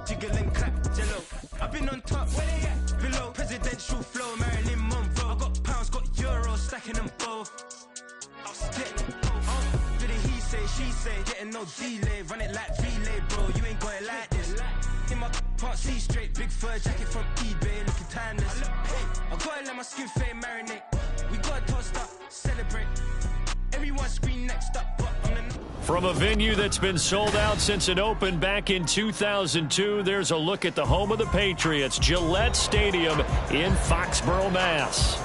Jiggle and clap, jello. I've been on top, below. Presidential flow, Marilyn Monroe. I got pounds, got euros, stacking them both. I'll split. Do the he say, she say, getting no delay. Run it like relay, bro. You ain't got it like this. In my part C straight, big fur jacket from eBay, looking timeless. I gotta let my skin fade marinate. We gotta toast up, celebrate. Everyone scream next up, but on the... From a venue that's been sold out since it opened back in 2002, there's a look at the home of the Patriots, Gillette Stadium in Foxborough, Mass.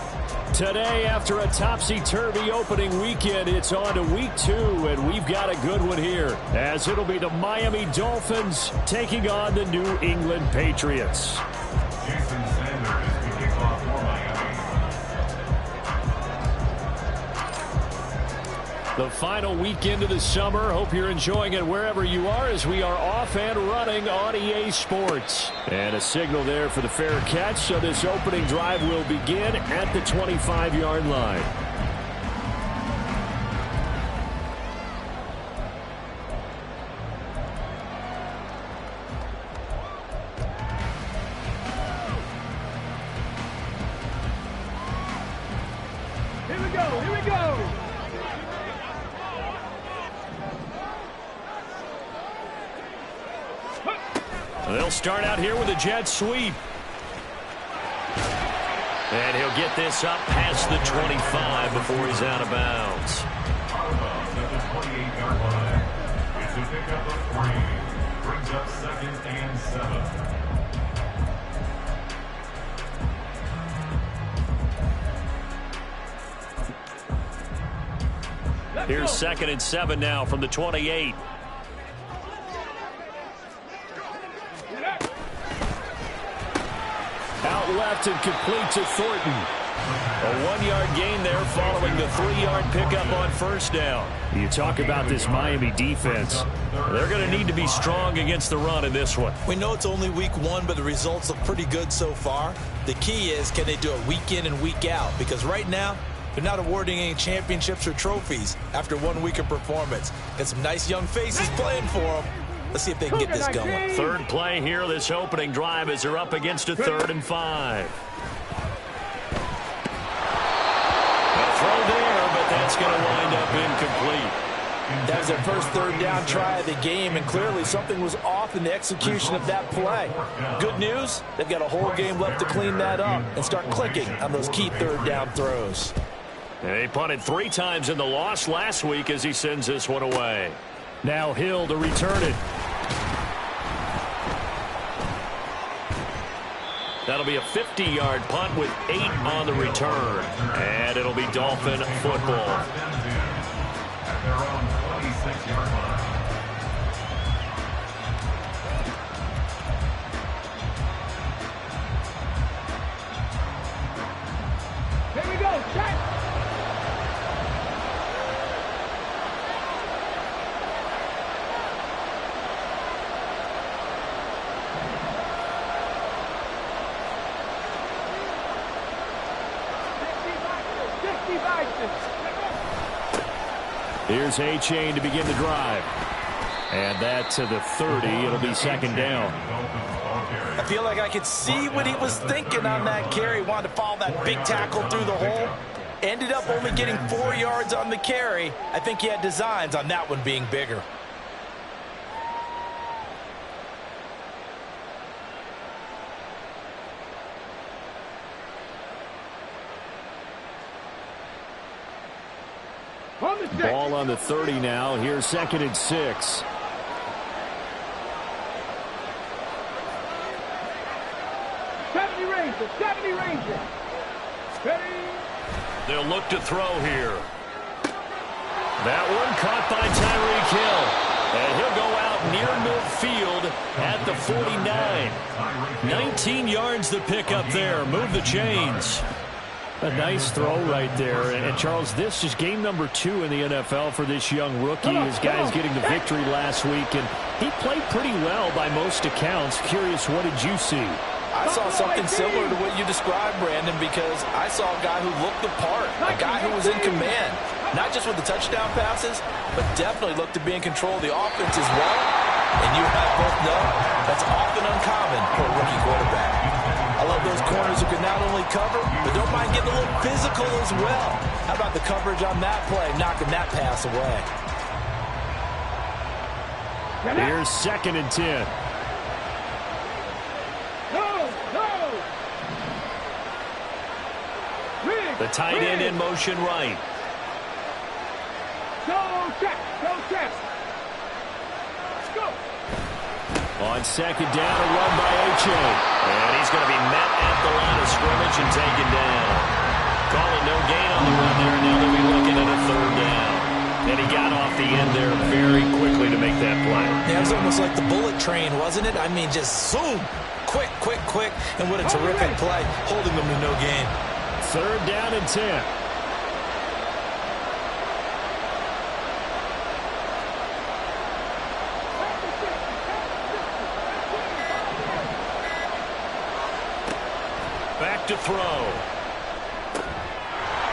Today, after a topsy-turvy opening weekend, it's on to week 2, and we've got a good one here, as it'll be the Miami Dolphins taking on the New England Patriots. Jason Sanders is the kickoff for Miami. The final weekend of the summer. Hope you're enjoying it wherever you are as we are off and running on EA Sports. And a signal there for the fair catch, so this opening drive will begin at the 25-yard line. Here we go, here we go! They'll start out here with a jet sweep. And he'll get this up past the 25 before he's out of bounds. At the 28-yard line. It's a pickup of 3. Brings up 2nd and 7. Here's 2nd and 7 now from the 28. Out left and complete to Thornton. A 1-yard gain there following the 3-yard pickup on first down. You talk about this Miami defense. They're going to need to be strong against the run in this one. We know it's only week 1, but the results look pretty good so far. The key is, can they do it week in and week out? Because right now, they're not awarding any championships or trophies after 1 week of performance. Got some nice young faces playing for them. Let's see if they can get this going. Third play here, this opening drive, as they're up against a 3rd and 5. A throw there, but that's going to wind up incomplete. That was their first 3rd down try of the game, and clearly something was off in the execution of that play. Good news, they've got a whole game left to clean that up and start clicking on those key 3rd down throws. They punted 3 times in the loss last week as he sends this one away. Now Hill to return it. That'll be a 50-yard punt with 8 on the return. And it'll be Dolphin football. At their own 26-yard line. Here we go, check! Here's A-Chain to begin the drive. And that to the 30. It'll be 2nd down. I feel like I could see what he was thinking on that carry. Wanted to follow that big tackle through the hole. Ended up only getting 4 yards on the carry. I think he had designs on that one being bigger. Ball on the 30 now. Here's 2nd and 6. Seventy Ranger. Ready? They'll look to throw here. That one caught by Tyreek Hill. And he'll go out near midfield at the 49. 19 yards the pickup there. Move the chains. A nice throw right there. And Charles, this is game number 2 in the NFL for this young rookie. His guys getting the victory last week, and he played pretty well by most accounts. Curious, what did you see? I saw something similar to what you described, Brandon, because I saw a guy who looked the part, a guy who was in command, not just with the touchdown passes, but definitely looked to be in control of the offense as well. And you both know that's corners who can not only cover, but don't mind getting a little physical as well. How about the coverage on that play, knocking that pass away? Here's 2nd and 10. The tight end in motion right. Go check. Let's go. On 2nd down, a run by H.A. And he's going to be met at the line of scrimmage and taken down. Calling no gain on the run there. Now they'll be looking at a 3rd down. And he got off the end there very quickly to make that play. Yeah, it was almost like the bullet train, wasn't it? I mean, just zoom. Quick. And what a terrific play, holding them to no gain. 3rd down and 10. Back to throw.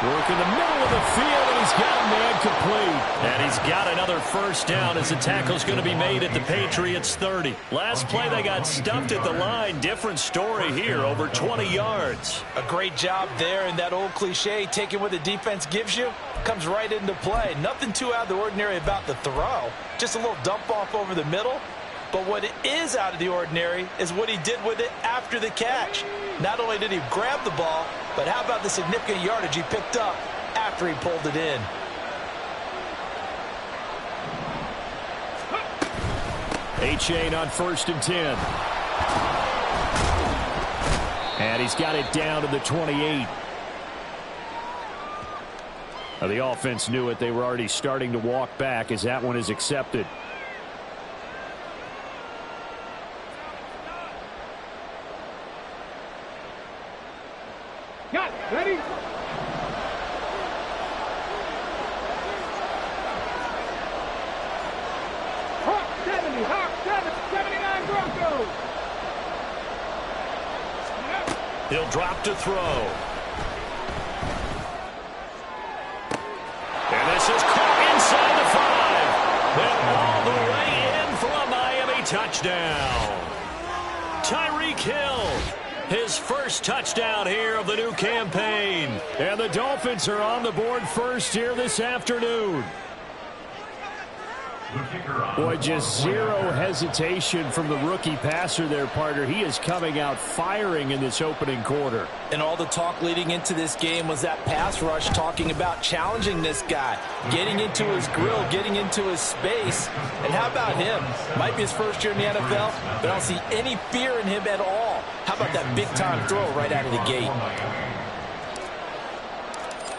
Work in the middle of the field, and he's got a man complete. And he's got another 1st down as the tackle's going to be made at the Patriots 30. Last play, they got stuffed at the line. Different story here, over 20 yards. A great job there, and that old cliche, taking what the defense gives you, comes right into play. Nothing too out of the ordinary about the throw. Just a little dump off over the middle. But what is out of the ordinary is what he did with it after the catch. Not only did he grab the ball, but how about the significant yardage he picked up after he pulled it in? Achane on 1st and 10. And he's got it down to the 28. Now, the offense knew it. They were already starting to walk back as that one is accepted. Got it. Ready? Hawk 70, 79 Broncos. He'll drop to throw. And this is caught inside the 5. And all the way in for a Miami touchdown. Tyreek Hill. His first touchdown here of the new campaign. And the Dolphins are on the board first here this afternoon. Boy, just zero hesitation from the rookie passer there, partner. He is coming out firing in this opening quarter. And all the talk leading into this game was that pass rush, talking about challenging this guy, getting into his grill, getting into his space. And how about him? Might be his first year in the NFL, but I don't see any fear in him at all. How about that big-time throw right out of the gate?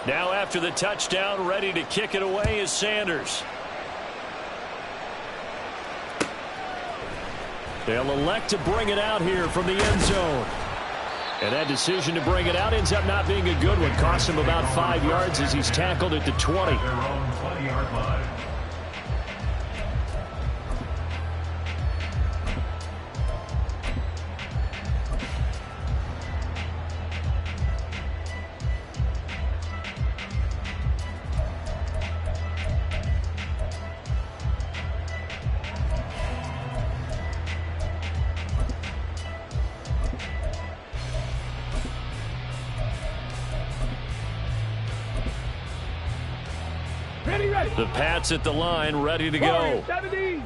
Now after the touchdown, ready to kick it away is Sanders. They'll elect to bring it out here from the end zone. And that decision to bring it out ends up not being a good one. Cost him about 5 yards as he's tackled at the 20. Their own 20-yard line. The Pats at the line, ready to go.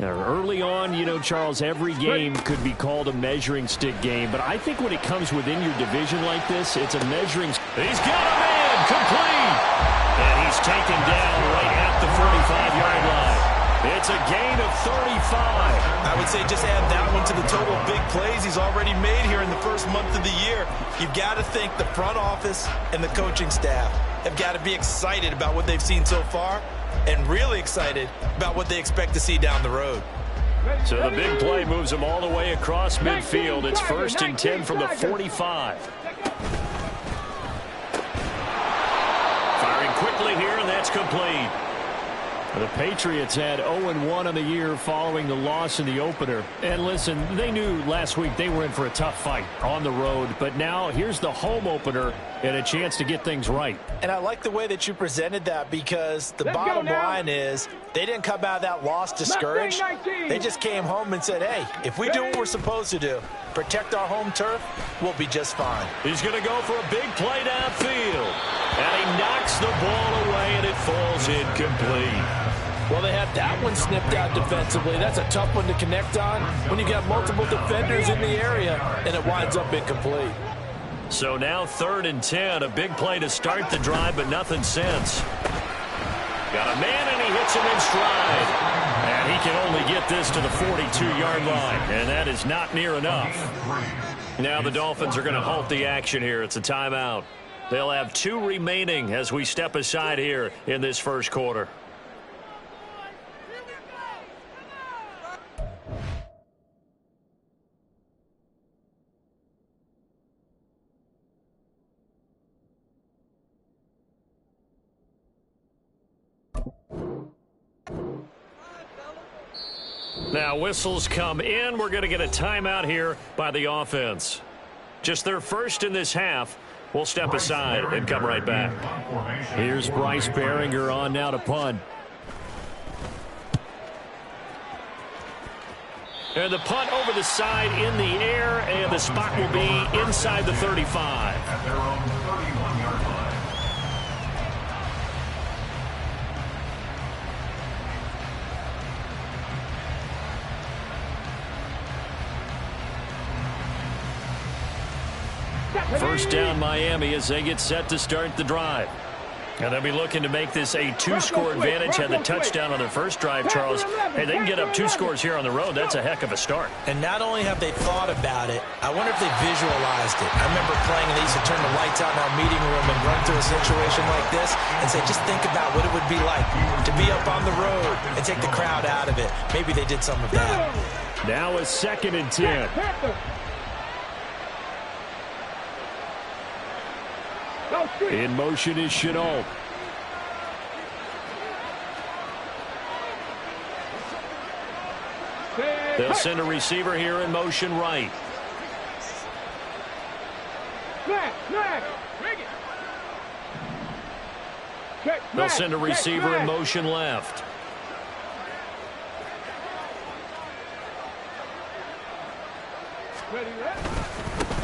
Now, early on, you know, Charles, every game could be called a measuring stick game. But I think when it comes within your division like this, it's a measuring stick. He's got a man complete. And he's taken down right at the 45-yard line. It's a gain of 35. I would say just add that one to the total big plays he's already made here in the first month of the year. You've got to think the front office and the coaching staff have got to be excited about what they've seen so far and really excited about what they expect to see down the road. So the big play moves them all the way across midfield. It's 1st and 10 from the 45. Firing quickly here, and that's complete. The Patriots had 0-1 on the year following the loss in the opener. And listen, they knew last week they were in for a tough fight on the road. But now here's the home opener and a chance to get things right. And I like the way that you presented that, because the bottom line is they didn't come out of that loss discouraged. They just came home and said, hey, if we do what we're supposed to do, protect our home turf, we'll be just fine. He's going to go for a big play downfield. And he knocks the ball away, and it falls incomplete. Well, they had that one snipped out defensively. That's a tough one to connect on when you got multiple defenders in the area, and it winds up incomplete. So now 3rd and 10, a big play to start the drive, but nothing since. Got a man, and he hits him in stride. And he can only get this to the 42-yard line, and that is not near enough. Now the Dolphins are going to halt the action here. It's a timeout. They'll have 2 remaining as we step aside here in this first quarter. Now whistles come in. We're going to get a timeout here by the offense. Just their first in this half. We'll step aside and come right back. Here's Bryce Baringer on now to punt. And the punt over the side in the air, and the spot will be inside the 35. At their own 31-yard line. First down Miami as they get set to start the drive. And they'll be looking to make this a 2-score advantage. Had the touchdown on their first drive, Charles. Hey, they can get up 2 scores here on the road. That's a heck of a start. And not only have they thought about it, I wonder if they visualized it. I remember playing, and they used to turn the lights out in our meeting room and run through a situation like this and say, just think about what it would be like to be up on the road and take the crowd out of it. Maybe they did some of that. Now a 2nd and 10. In motion is Chenault. They'll send a receiver here in motion right. They'll send a receiver in motion left.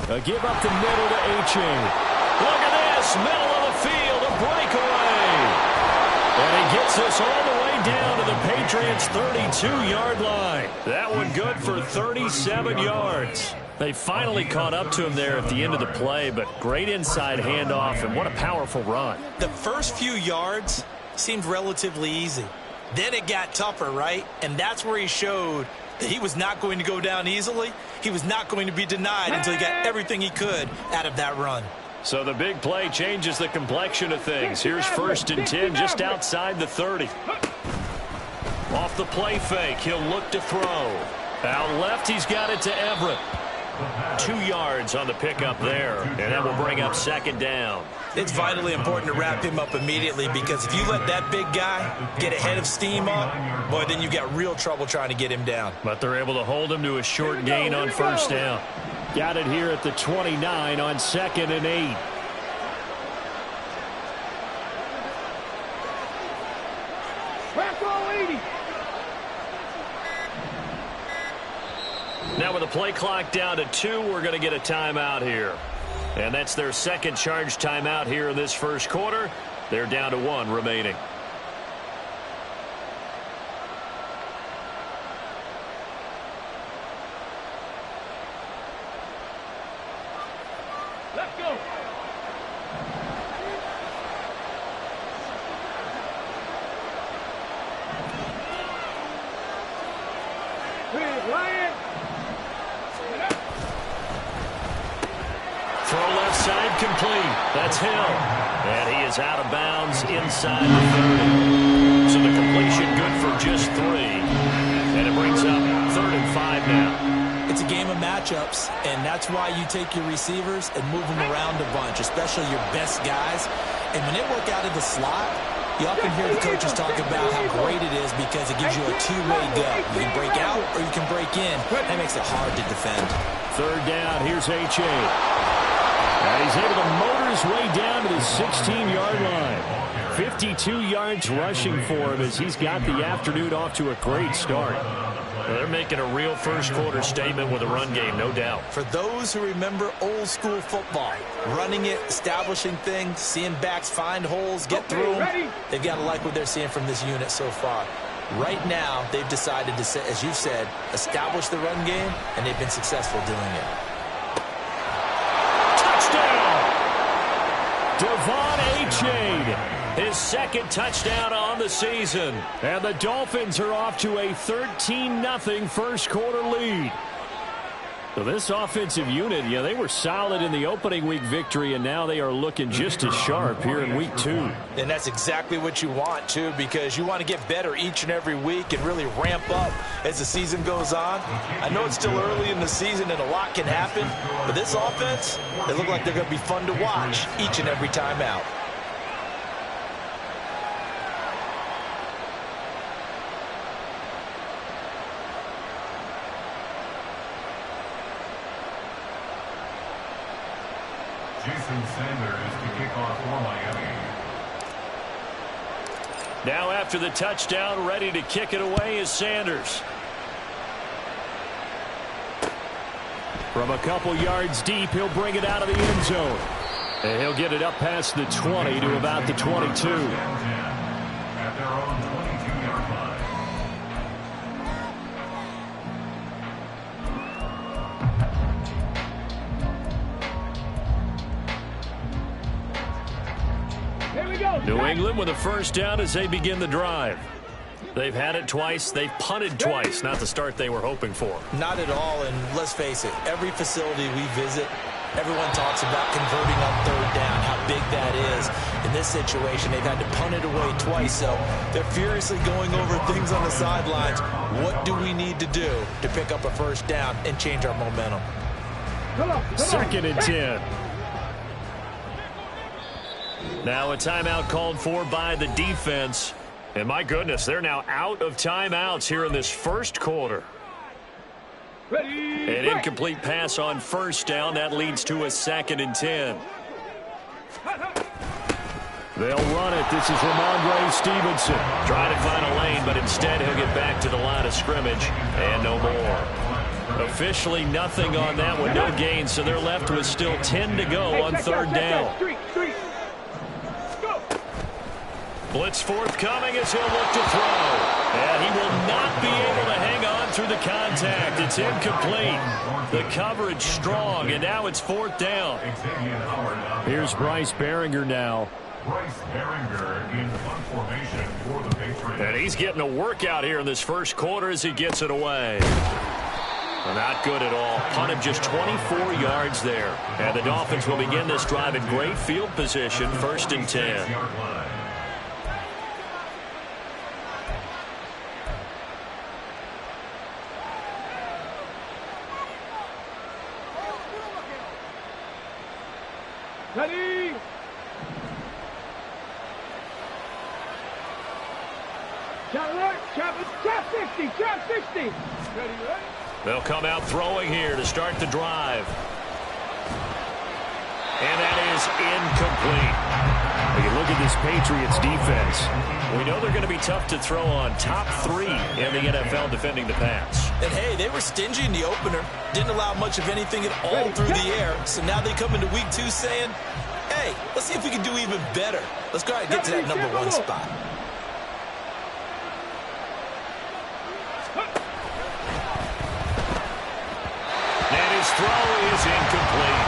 A give up the middle to A-Chain. Look at this, middle of the field, a breakaway. And he gets us all the way down to the Patriots' 32-yard line. That one good for 37 yards. They finally caught up to him there at the end of the play, but great inside handoff, and what a powerful run. The first few yards seemed relatively easy. Then it got tougher, right? And that's where he showed that he was not going to go down easily. He was not going to be denied until he got everything he could out of that run. So the big play changes the complexion of things. Here's 1st and 10 just outside the 30. Off the play fake, he'll look to throw. Out left, he's got it to Everett. 2 yards on the pickup there, and that will bring up 2nd down. It's vitally important to wrap him up immediately, because if you let that big guy get ahead of steam up, boy, then you got real trouble trying to get him down. But they're able to hold him to a short gain on 1st down. Got it here at the 29 on 2nd and 8. Now with the play clock down to 2, we're going to get a timeout here. And that's their 2nd charge timeout here in this first quarter. They're down to 1 remaining. Let's go. Lion. Throw left side complete. That's Hill. And he is out of bounds inside the 30. So the completion good for just 3. And it brings up 3rd and 5 now. It's a game of matchups, and that's why you take your receivers and move them around a bunch, especially your best guys. And when they work out of the slot, You often hear the coaches talk about how great it is because it gives you a two-way go. You can break out or you can break in. That makes it hard to defend. Third down, here's H.A. And he's able to motor his way down to the 16-yard line. 52 yards rushing for him as he's got the afternoon off to a great start. Well, they're making a real first-quarter statement with a run game, no doubt. For those who remember old-school football, running it, establishing things, seeing backs find holes, get through them, they've got to like what they're seeing from this unit so far. Right now, they've decided to, as you said, establish the run game, and they've been successful doing it. Touchdown! Devon Achane. His second touchdown on the season. And the Dolphins are off to a 13-0 first-quarter lead. So this offensive unit, yeah, they were solid in the opening week victory, and now they are looking just as sharp here in week 2. And that's exactly what you want, too, because you want to get better each and every week and really ramp up as the season goes on. I know it's still early in the season and a lot can happen, but this offense, they look like they're going to be fun to watch each and every time out. Jason Sanders to kick off for Miami. Now after the touchdown, ready to kick it away is Sanders. From a couple yards deep, he'll bring it out of the end zone. And he'll get it up past the 20 to about the 22. At their own 22-yard line. New England with a first down as they begin the drive. They've had it twice. They've punted twice. Not the start they were hoping for. Not at all, and let's face it, every facility we visit, everyone talks about converting on third down, how big that is. In this situation, they've had to punt it away twice, so they're furiously going over things on the sidelines. What do we need to do to pick up a first down and change our momentum? Second and 10. Now a timeout called for by the defense. And my goodness, they're now out of timeouts here in this first quarter. An incomplete pass on first down. That leads to a 2nd and 10. They'll run it. This is Ramondre Stevenson. Trying to find a lane, but instead he'll get back to the line of scrimmage. And no more. Officially nothing on that one. No gain, so they're left with still 10 to go on third down. Blitz forthcoming as he'll look to throw. And he will not be able to hang on through the contact. It's incomplete. The coverage strong, and now it's 4th down. Here's Bryce Baringer now. Bryce Baringer in punt formation for the Patriots. And he's getting a workout here in this first quarter as he gets it away. Not good at all. Punt him just 24 yards there. And the Dolphins will begin this drive in great field position, 1st and 10. Ready? Shot alert, shot 60, shot 60. Ready, ready? They'll come out throwing here to start the drive. And that is incomplete. When you look at this Patriots defense, we know they're going to be tough to throw on. Top 3 in the NFL defending the pass. And hey, they were stingy in the opener. Didn't allow much of anything at all through the air. So now they come into week 2 saying, hey, let's see if we can do even better. Let's go ahead and get to that #1 spot. And his throw is incomplete.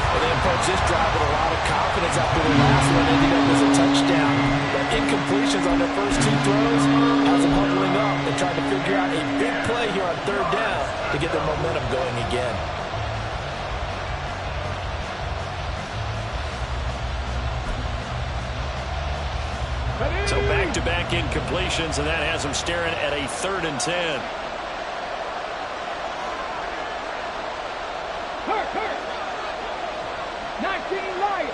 Well, they approach this drive with a lot of confidence after the last one ended up as a touchdown. But incompletions on their first 2 throws has them huddling up and trying to figure out a big play here on third down to get their momentum going again. So back-to-back incompletions, and that has them staring at a 3rd and 10. Hurt. 19 Lions.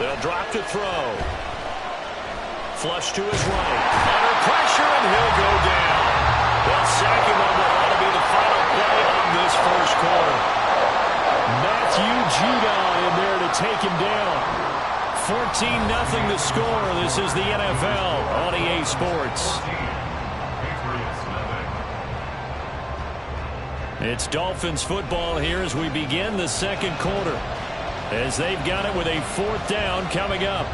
They'll drop to throw. Flush to his right. Under pressure, and he'll go down. They'll sack him on what ought to be the final play of this first quarter. Matthew Judon in there to take him down. 14-0 the score. This is the NFL on EA Sports. It's Dolphins football here as we begin the second quarter, as they've got it with a 4th down coming up.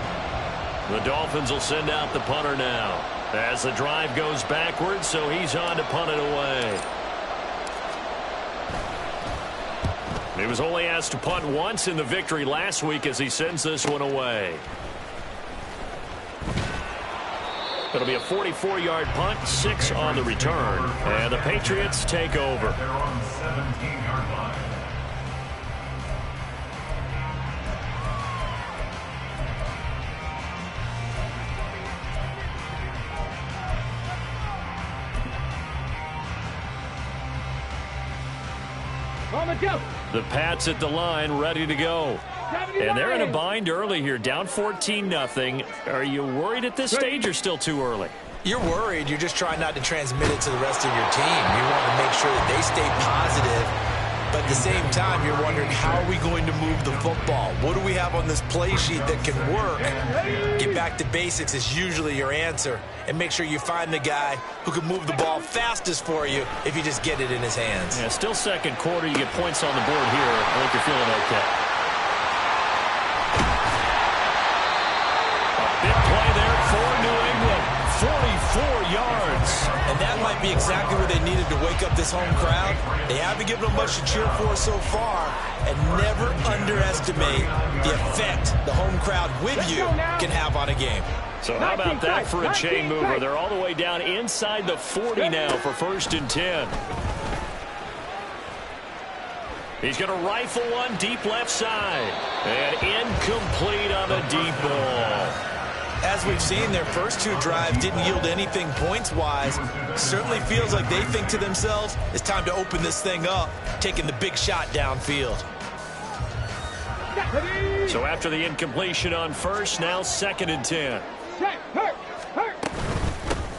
The Dolphins will send out the punter now as the drive goes backwards, so he's on to punt it away. He was only asked to punt once in the victory last week as he sends this one away. It'll be a 44-yard punt, 6 on the return, and the Patriots take over. They're on 17-yard line. The Pats at the line, ready to go. And they're in a bind early here, down 14-0. Are you worried at this stage or still too early? You're worried. You're just trying not to transmit it to the rest of your team. You want to make sure that they stay positive. But at the same time, you're wondering, how are we going to move the football? What do we have on this play sheet that can work? Get back to basics is usually your answer. And make sure you find the guy who can move the ball fastest for you if you just get it in his hands. Yeah, still second quarter. You get points on the board here. I think you're feeling okay. A big play there for New England. 44 yards. And that might be exactly what they needed to wake up this home crowd. They haven't given them much to cheer for so far. And never underestimate the effect the home crowd with you can have on a game. So how about that for a chain mover? They're all the way down inside the 40 now for 1st and 10. He's going to rifle one deep left side. And incomplete on the deep ball. As we've seen, their first 2 drives didn't yield anything points-wise. Certainly feels like they think to themselves, it's time to open this thing up, taking the big shot downfield. So after the incompletion on first, now 2nd and 10.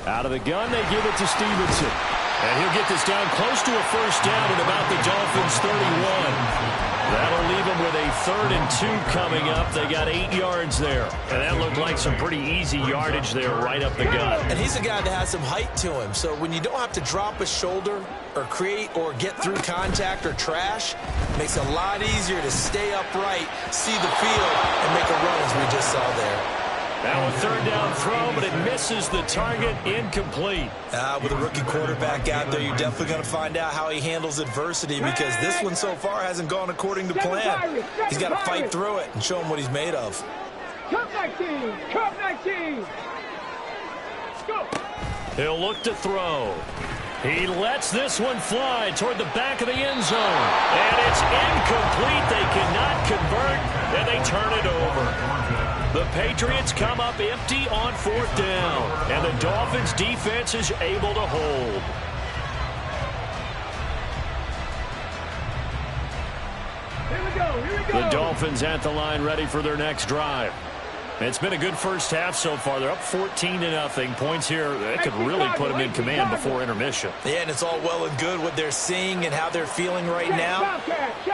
Out of the gun, they give it to Stevenson. And he'll get this down close to a 1st down at about the Dolphins' 31. That'll leave them with a 3rd and 2 coming up. They got 8 yards there. And that looked like some pretty easy yardage there right up the gut. And he's a guy that has some height to him. So when you don't have to drop a shoulder or create or get through contact or trash, it makes it a lot easier to stay upright, see the field, and make a run as we just saw there. Now a 3rd down throw, but it misses the target, incomplete. With a rookie quarterback out there, you're definitely going to find out how he handles adversity, because this one so far hasn't gone according to plan. He's got to fight through it and show him what he's made of. Cup 19! Cup 19! Go! He'll look to throw. He lets this one fly toward the back of the end zone. And it's incomplete. They cannot convert, and they turn it over. The Patriots come up empty on 4th down, and the Dolphins defense is able to hold. Here we go. The Dolphins at the line, ready for their next drive. It's been a good first half so far. They're up 14-0. Points here, that could really put them in command before intermission. Yeah, and it's all well and good what they're seeing and how they're feeling right now.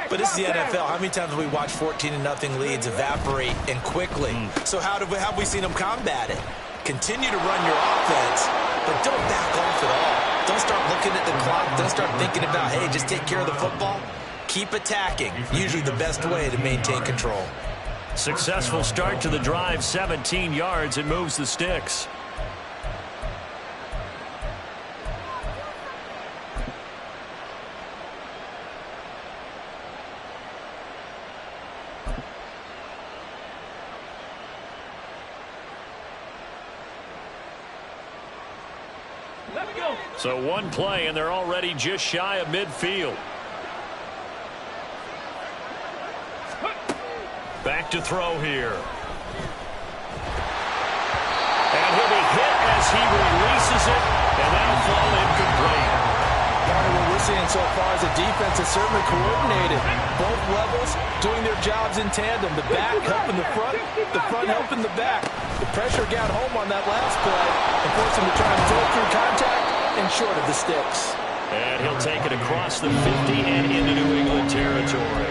But this is the NFL. How many times have we watched 14-0 leads evaporate and quickly? So how have we seen them combat it? Continue to run your offense, but don't back off at all. Don't start looking at the clock. Don't start thinking about, hey, just take care of the football. Keep attacking. Usually the best way to maintain control. Successful start to the drive, 17 yards, and moves the sticks. Let's go. So one play, and they're already just shy of midfield. Back to throw here. And he'll be hit as he releases it, and that'll fall incomplete. Part of what we're seeing so far as a defense is certainly coordinated. Both levels doing their jobs in tandem. The back helping the front helping the back. The pressure got home on that last play and forced him to try and throw through contact and short of the sticks. And he'll take it across the 50 and into New England territory.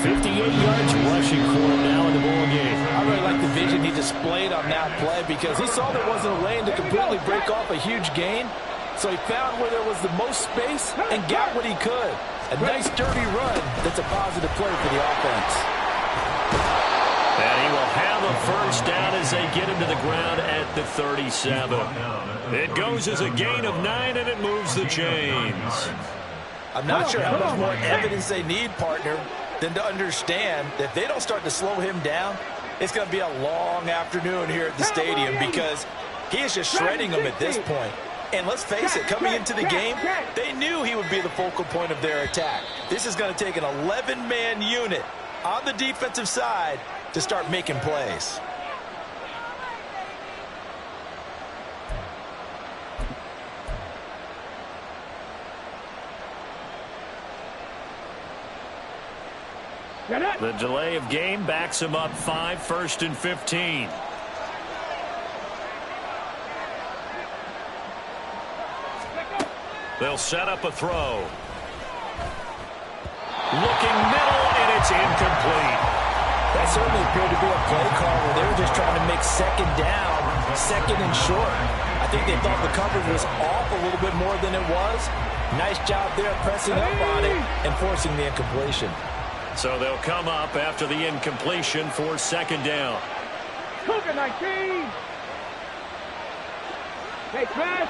58 yards rushing for him now in the ball game. I really like the vision he displayed on that play because he saw there wasn't a lane to completely break off a huge gain. So he found where there was the most space and got what he could. A nice dirty run that's a positive play for the offense. And he will have a first down as they get him to the ground at the 37. It goes as a gain of 9, and it moves the chains. I'm not sure how much more evidence they need, partner, than to understand that if they don't start to slow him down, it's going to be a long afternoon here at the stadium because he is just shredding them at this point. And let's face it, coming into the game, they knew he would be the focal point of their attack. This is going to take an 11-man unit on the defensive side to start making plays. The delay of game backs him up 5, 1st and 15. They'll set up a throw. Looking middle, and it's incomplete. That certainly appeared to be a play call where they were just trying to make second down, second and short. I think they thought the coverage was off a little bit more than it was. Nice job there pressing up on it and forcing the incompletion. So they'll come up after the incompletion for second down. Cougar 19. Hey, pass.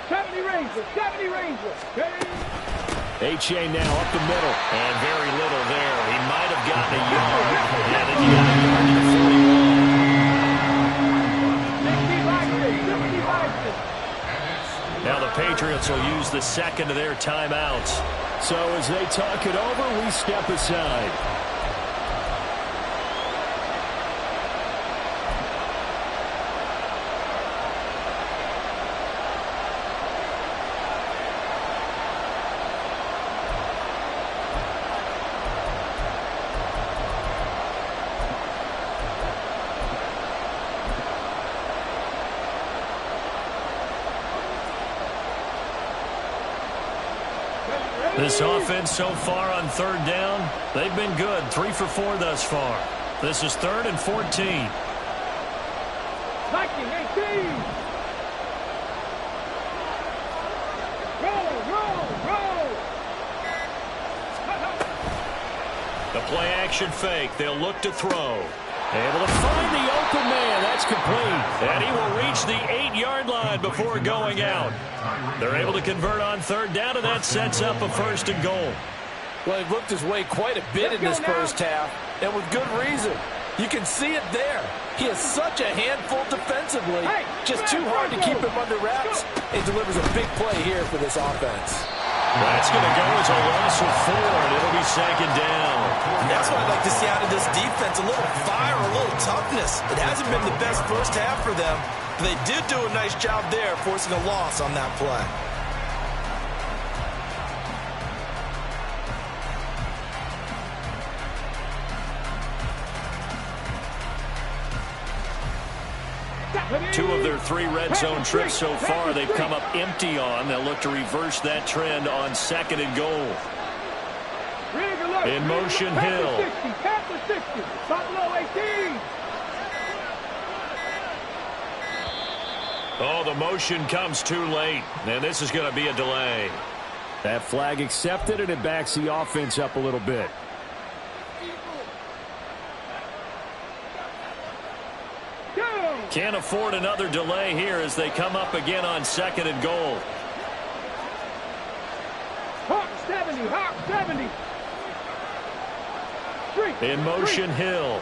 70 Rangers, 70 Rangers. H.A. now up the middle. And very little there. He might have gotten a yard. And then he got a yard to the 41. Now the Patriots will use the second of their timeouts. So as they talk it over, we step aside. This offense so far on third down, they've been good. 3 for 4 thus far. This is 3rd and 14. Viking 18. Roll. The play action fake. They'll look to throw. Able to find the open man. That's complete. And he will reach the 8-yard line before going out. They're able to convert on third down, and that sets up a 1st and goal. Well, he looked his way quite a bit in this first half, and with good reason. You can see it there. He is such a handful defensively. Just too hard to keep him under wraps. It delivers a big play here for this offense. That's going to go as a loss of 4, and it'll be second down. And that's what I'd like to see out of this defense, a little fire, a little toughness. It hasn't been the best first half for them, but they did do a nice job there forcing a loss on that play. Two of their 3 red zone trips so far they've come up empty on. They'll look to reverse that trend on 2nd and goal. In motion, Hill. Past the 60. Buffalo 18. Oh, the motion comes too late, and this is going to be a delay. That flag accepted, and it backs the offense up a little bit. Can't afford another delay here as they come up again on 2nd and goal. Hawk 70. In motion, Hill.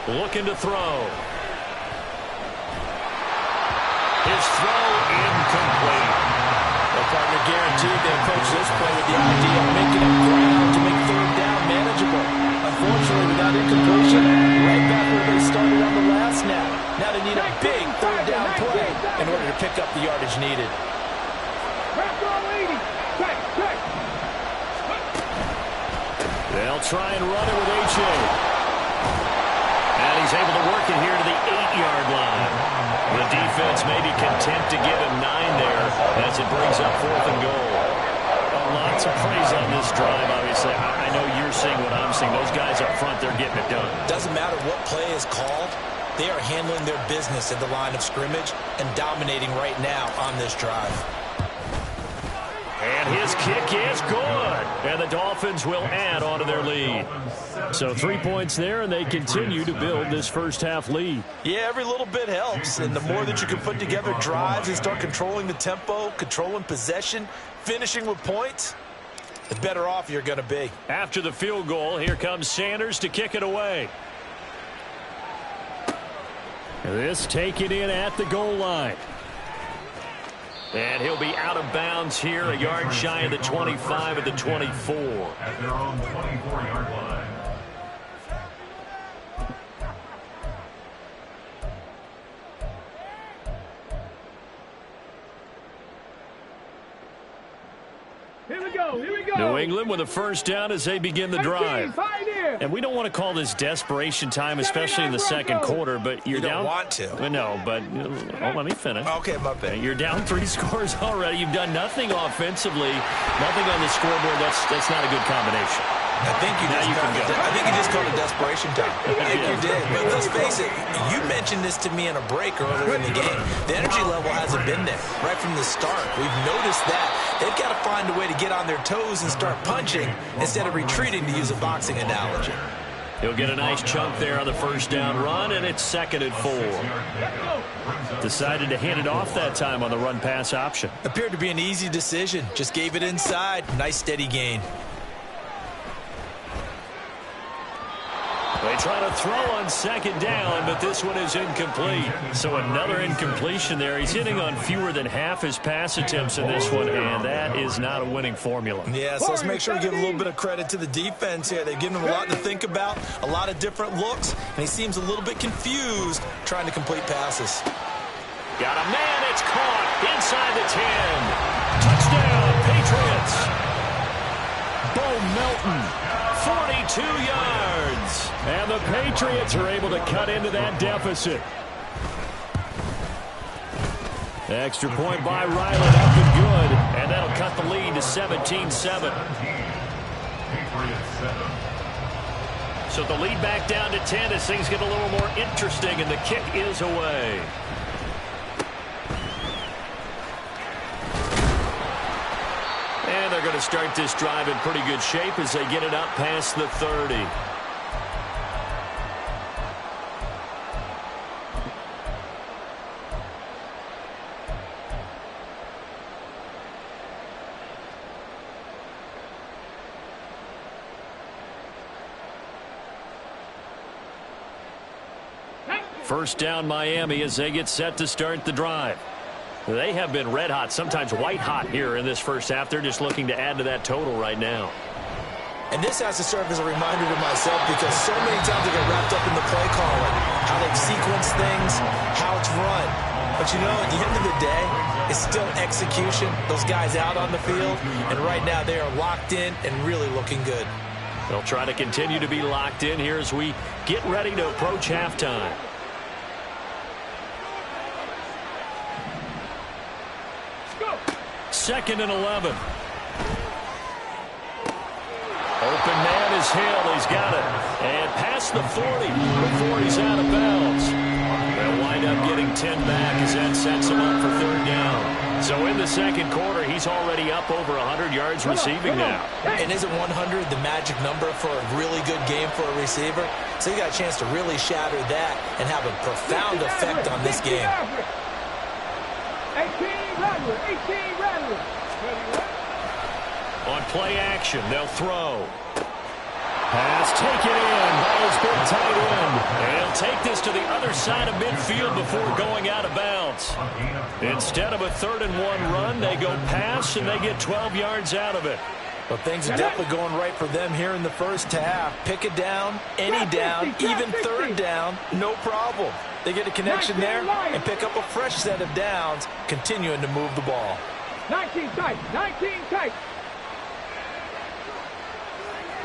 Looking to throw. His throw incomplete. The partner guaranteed they approach this play with the idea of making it ground to make third down manageable. Unfortunately, without incompletion, right back where they started on the last snap. Now they need a big third down play in order to pick up the yardage needed. They'll try and run it with H.A. And he's able to work it here to the 8-yard line. The defense may be content to give him 9 there as it brings up 4th and goal. Lots of praise on this drive, obviously. I know you're seeing what I'm seeing. Those guys up front, they're getting it done. Doesn't matter what play is called. They are handling their business at the line of scrimmage and dominating right now on this drive. And his kick is good. And the Dolphins will add on to their lead. So 3 points there, and they continue to build this first-half lead. Yeah, every little bit helps. And the more that you can put together drives and start controlling the tempo, controlling possession, finishing with points, the better off you're going to be. After the field goal, here comes Sanders to kick it away. This taken in at the goal line. And he'll be out of bounds here, a yard shy of the 25 at the 24. At their own 24-yard line. Here we go. New England with a first down as they begin the drive. And we don't want to call this desperation time, especially in the second quarter, but you're down. You don't want to. No, but let me finish. Okay, my bad. You're down 3 scores already. You've done nothing offensively, nothing on the scoreboard. That's not a good combination. I think you just called it desperation time. I think you did. But let's face it, you mentioned this to me in a break earlier in the game. The energy level hasn't been there right from the start. We've noticed that. They've got to find a way to get on their toes and start punching instead of retreating, to use a boxing analogy. He'll get a nice chunk there on the first down run, and it's 2nd and 4. Decided to hand it off that time on the run-pass option. Appeared to be an easy decision. Just gave it inside. Nice steady gain. They try to throw on 2nd down, but this one is incomplete. So another incompletion there. He's hitting on fewer than half his pass attempts in this one, and that is not a winning formula. Yeah, so let's make sure we give a little bit of credit to the defense here. They've given him a lot to think about, a lot of different looks, and he seems a little bit confused trying to complete passes. Got a man, it's caught inside the 10. Touchdown, Patriots. Bo Melton, 42 yards. And the Patriots are able to cut into that deficit. Extra point by Ryland, up and good. And that'll cut the lead to 17-7. So the lead back down to 10 as things get a little more interesting, and the kick is away. And they're going to start this drive in pretty good shape as they get it up past the 30. First down Miami as they get set to start the drive. They have been red hot, sometimes white hot here in this first half. They're just looking to add to that total right now. And this has to serve as a reminder to myself, because so many times I get wrapped up in the play calling, how they've sequenced things, how it's run. But you know, at the end of the day, it's still execution. Those guys out on the field, and right now they are locked in and really looking good. They'll try to continue to be locked in here as we get ready to approach halftime. Second and 11. Open man is Hill. He's got it. And past the 40 before he's out of bounds. They'll wind up getting 10 back as that sets him up for 3rd down. So in the second quarter, he's already up over 100 yards receiving now. And isn't 100 the magic number for a really good game for a receiver? So you got a chance to really shatter that and have a profound effect on this game. 18 Rattler. On play action, they'll throw. Pass taken in by his big tight end. And he'll take this to the other side of midfield before going out of bounds. Instead of a 3rd and 1 run, they go pass and they get 12 yards out of it. Well, things are definitely going right for them here in the first half. Pick it down, any down, even 3rd down, no problem. They get a connection there and pick up a fresh set of downs, continuing to move the ball. 19 tight, 19 tight.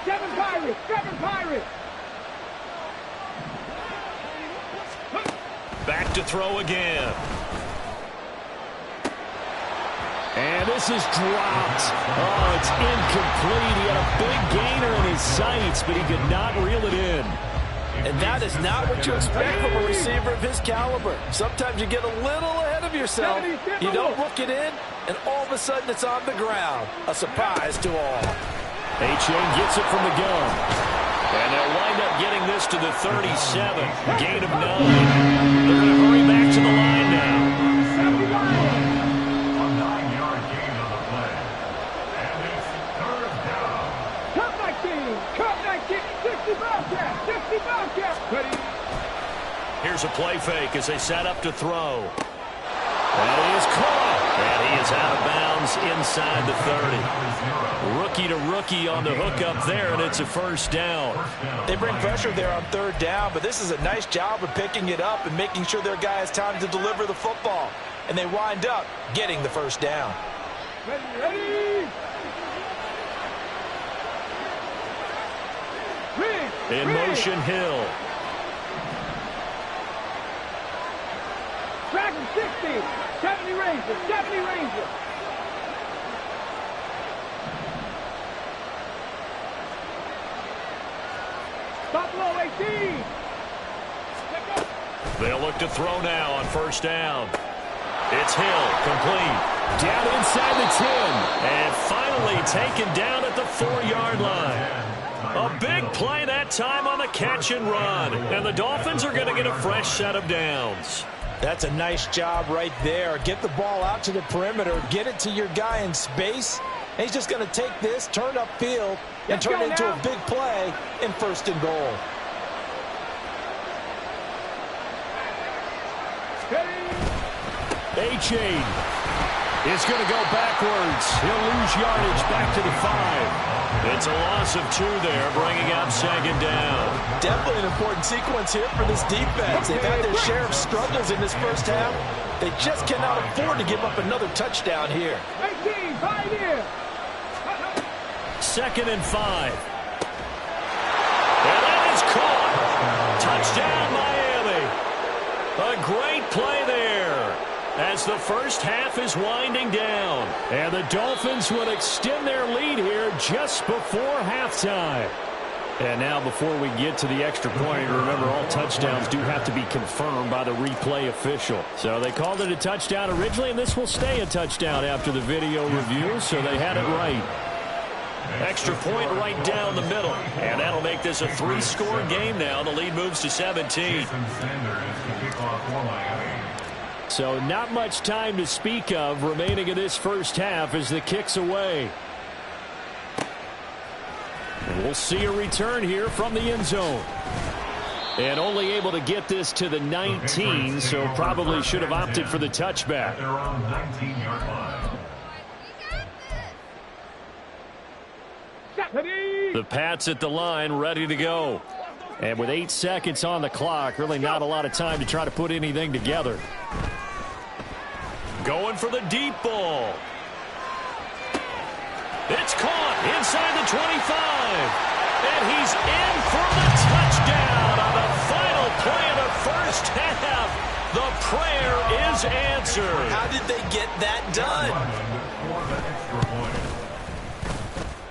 7 Pirates, 7 Pirates. Back to throw again. And this is dropped. Oh, it's incomplete. He had a big gainer in his sights, but he could not reel it in. And that is not what you expect from a receiver of his caliber. Sometimes you get a little ahead of yourself. You don't look it in, and all of a sudden it's on the ground. A surprise to all. A-Chain gets it from the gun. And they'll wind up getting this to the 37. Gain of 9. They're going to hurry back to the line now. A 9-yard gain on the play. And it's third down. Cut 19, cut 19, 60 Bobcat, 60 Bobcat. Ready? Here's a play fake as they set up to throw. And he is caught. And he is out of bounds inside the 30. Rookie to rookie on the hook up there, and it's a first down. They bring pressure there on third down, but this is a nice job of picking it up and making sure their guy has time to deliver the football. And they wind up getting the first down. Ready? In motion, Hill. Track 60, 70 Rangers, 70 Rangers. Buffalo 18. They'll look to throw now on first down. It's Hill, complete. Down inside the 10. And finally taken down at the 4-yard line. A big play that time on the catch and run. And the Dolphins are going to get a fresh set of downs. That's a nice job right there. Get the ball out to the perimeter. Get it to your guy in space. And he's just going to take this, turn upfield, and turn it into a big play in 1st and goal. A-Chain is going to go backwards. He'll lose yardage back to the 5. It's a loss of 2 there, bringing up 2nd down. Definitely an important sequence here for this defense. They've had their share of struggles in this first half. They just cannot afford to give up another touchdown here. 18, 5 here. 2nd and 5. And that is caught. Touchdown, Miami. A great play there as the first half is winding down. And the Dolphins will extend their lead here just before halftime. And now before we get to the extra point, remember all touchdowns do have to be confirmed by the replay official. So they called it a touchdown originally, and this will stay a touchdown after the video review, so they had it right. Extra point right down the middle. And that'll make this a 3-score game now. The lead moves to 17. So not much time to speak of remaining in this first half as the kick's away. And we'll see a return here from the end zone. And only able to get this to the 19, so probably should have opted for the touchback. They're on 19-yard line. The Pats at the line, ready to go. And with 8 seconds on the clock, really not a lot of time to try to put anything together. Going for the deep ball. It's caught inside the 25. And he's in for the touchdown on the final play of the first half. The prayer is answered. How did they get that done?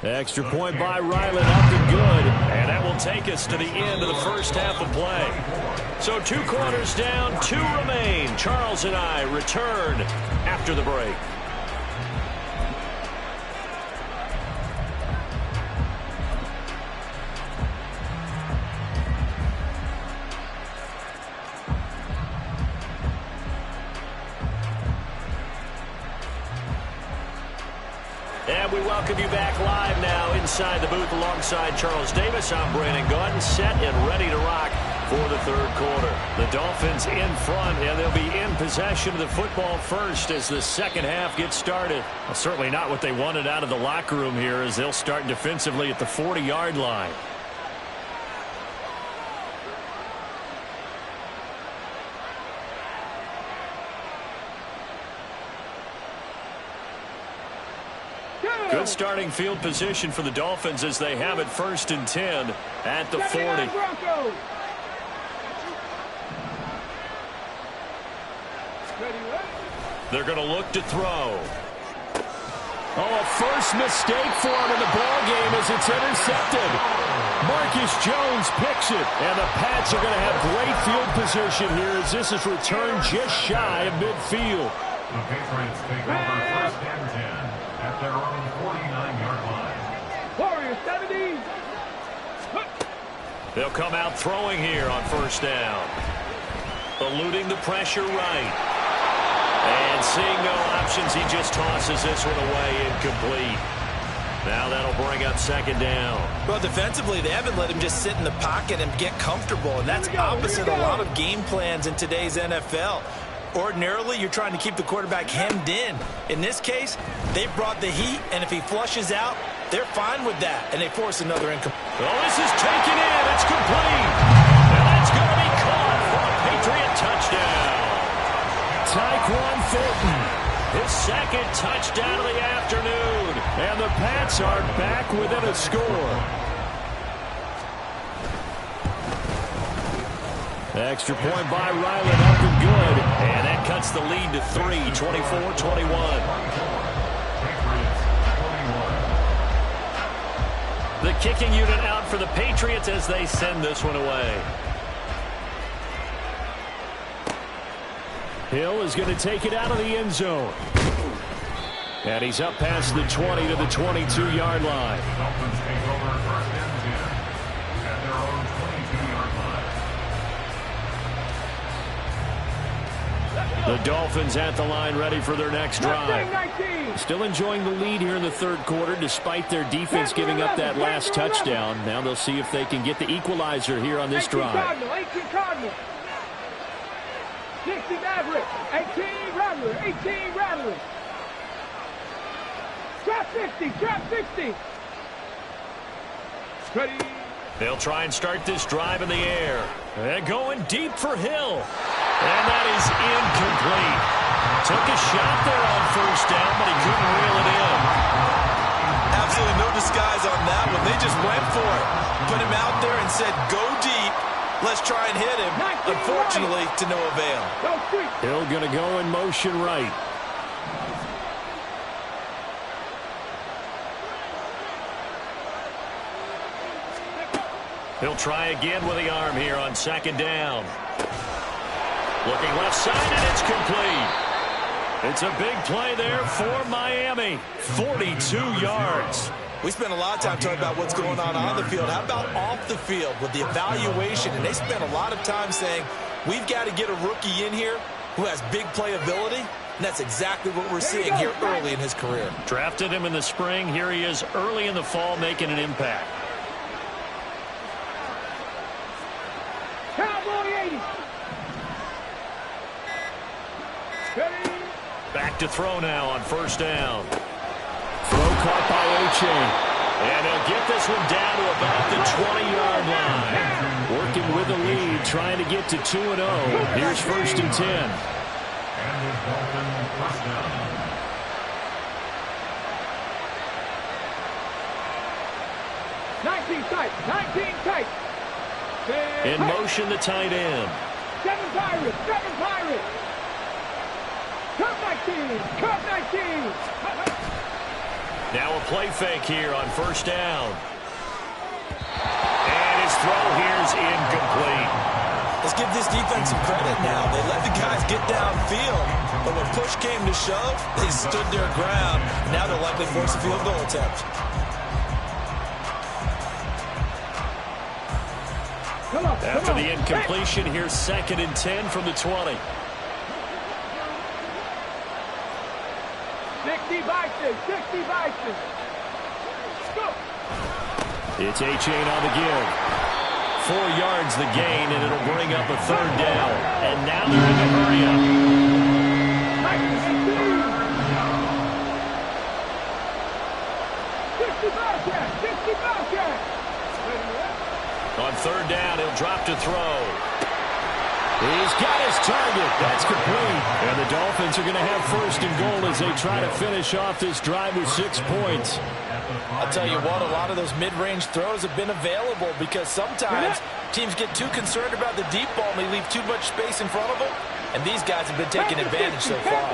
Extra point by Ryland, up and good. And that will take us to the end of the first half of play. So 2 quarters down, 2 remain. Charles and I return after the break. And we welcome you back live now inside the booth alongside Charles Davis. I'm Brandon Gaudin, set and ready to rock for the third quarter. The Dolphins in front, and they'll be in possession of the football first as the second half gets started. Well, certainly not what they wanted out of the locker room here as they'll start defensively at the 40-yard line. Good starting field position for the Dolphins as they have it 1st and 10 at the 40. They're going to look to throw. Oh, a first mistake for him in the ball game as it's intercepted. Marcus Jones picks it, and the Pats are going to have great field position here as this is returned just shy of midfield. The Patriots take over 1st and 10 at their own 49-yard line. Warriors 70. They'll come out throwing here on 1st down. Eluding the pressure right. And seeing no options, he just tosses this one away incomplete. Now that'll bring up 2nd down. Well, defensively, they haven't let him just sit in the pocket and get comfortable, and that's opposite a lot of game plans in today's NFL. Ordinarily, you're trying to keep the quarterback hemmed in. In this case, they brought the heat, and if he flushes out, they're fine with that, and they force another incomplete. Well, this is taken in. It's complete. And that's going to be caught for a Patriot touchdown. Tyquan Thornton, his 2nd touchdown of the afternoon. And the Pats are back within a score. Extra point by Ryland, up and good. And that cuts the lead to 3, 24-21. The kicking unit out for the Patriots as they send this one away. Hill is going to take it out of the end zone. And he's up past the 20 to the 22-yard line. Dolphins take over 1st and 10 at their own 22-yard line. The Dolphins at the line ready for their next drive. 19. Still enjoying the lead here in the 3rd quarter despite their defense giving up that last touchdown. Now they'll see if they can get the equalizer here on this drive. 18 Cardinal. 60 Maverick. 18 Rattler. 18 Rattler. Trap 60. Trap 60. Ready. They'll try and start this drive in the air. And going deep for Hill. And that is incomplete. Took a shot there on 1st down, but he couldn't reel it in. Absolutely no disguise on that one. They just went for it. Put him out there and said, go deep. Let's try and hit him. Unfortunately, to no avail. Hill going to go in motion right. He'll try again with the arm here on 2nd down. Looking left side, and it's complete. It's a big play there for Miami. 42 yards. We spent a lot of time talking about what's going on the field. How about off the field with the evaluation? And they spent a lot of time saying, we've got to get a rookie in here who has big playability. And that's exactly what we're seeing here early in his career. Drafted him in the spring. Here he is early in the fall making an impact. Cowboy 80. Ready. Back to throw now on 1st down. Throw caught by Ochane. And he'll get this one down to about the 20-yard line. Working with the lead, trying to get to 2-0. Here's 1st and 10. And the Dolphin 1st down. Tight. 19 tight. In motion, the tight end. 7 Pirates. 7 Pirates. Cup 19. Cup 19. Now a play fake here on 1st down. And his throw here is incomplete. Let's give this defense some credit now. They let the guys get downfield, but when push came to shove, they stood their ground. Now they'll likely force a field goal attempt. After the incompletion, here's 2nd and 10 from the 20. 60 Bison. 60 Bison. Go. It's Achane on the give. 4 yards the gain, and it'll bring up a 3rd down. And now they're in the hurry up. 60 Bobcat. 60 Bobcat. On 3rd down, he'll drop to throw. He's got his target. That's complete. And the Dolphins are going to have first and goal as they try to finish off this drive with 6 points. I'll tell you what, a lot of those mid-range throws have been available because sometimes teams get too concerned about the deep ball and they leave too much space in front of them. And these guys have been taking advantage so far.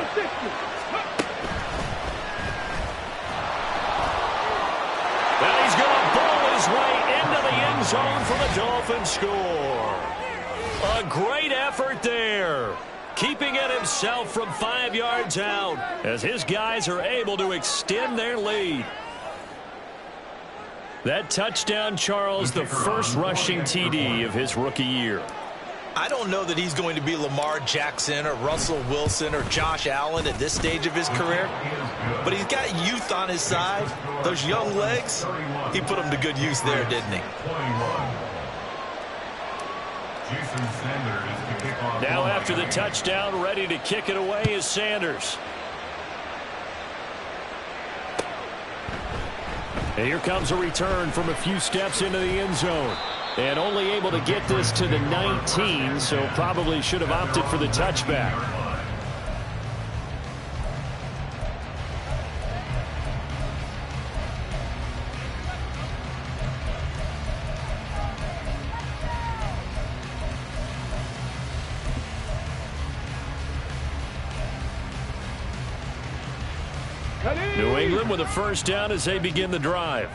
Now he's going to bowl his way into the end zone for the Dolphins score. A great effort there. Keeping it himself from 5 yards out as his guys are able to extend their lead. That touchdown, Charles, the first rushing TD of his rookie year. I don't know that he's going to be Lamar Jackson or Russell Wilson or Josh Allen at this stage of his career, but he's got youth on his side. Those young legs, he put them to good use there, didn't he? Now after the touchdown, ready to kick it away is Sanders. And here comes a return from a few steps into the end zone. And only able to get this to the 19, so probably should have opted for the touchback. New England with a first down as they begin the drive.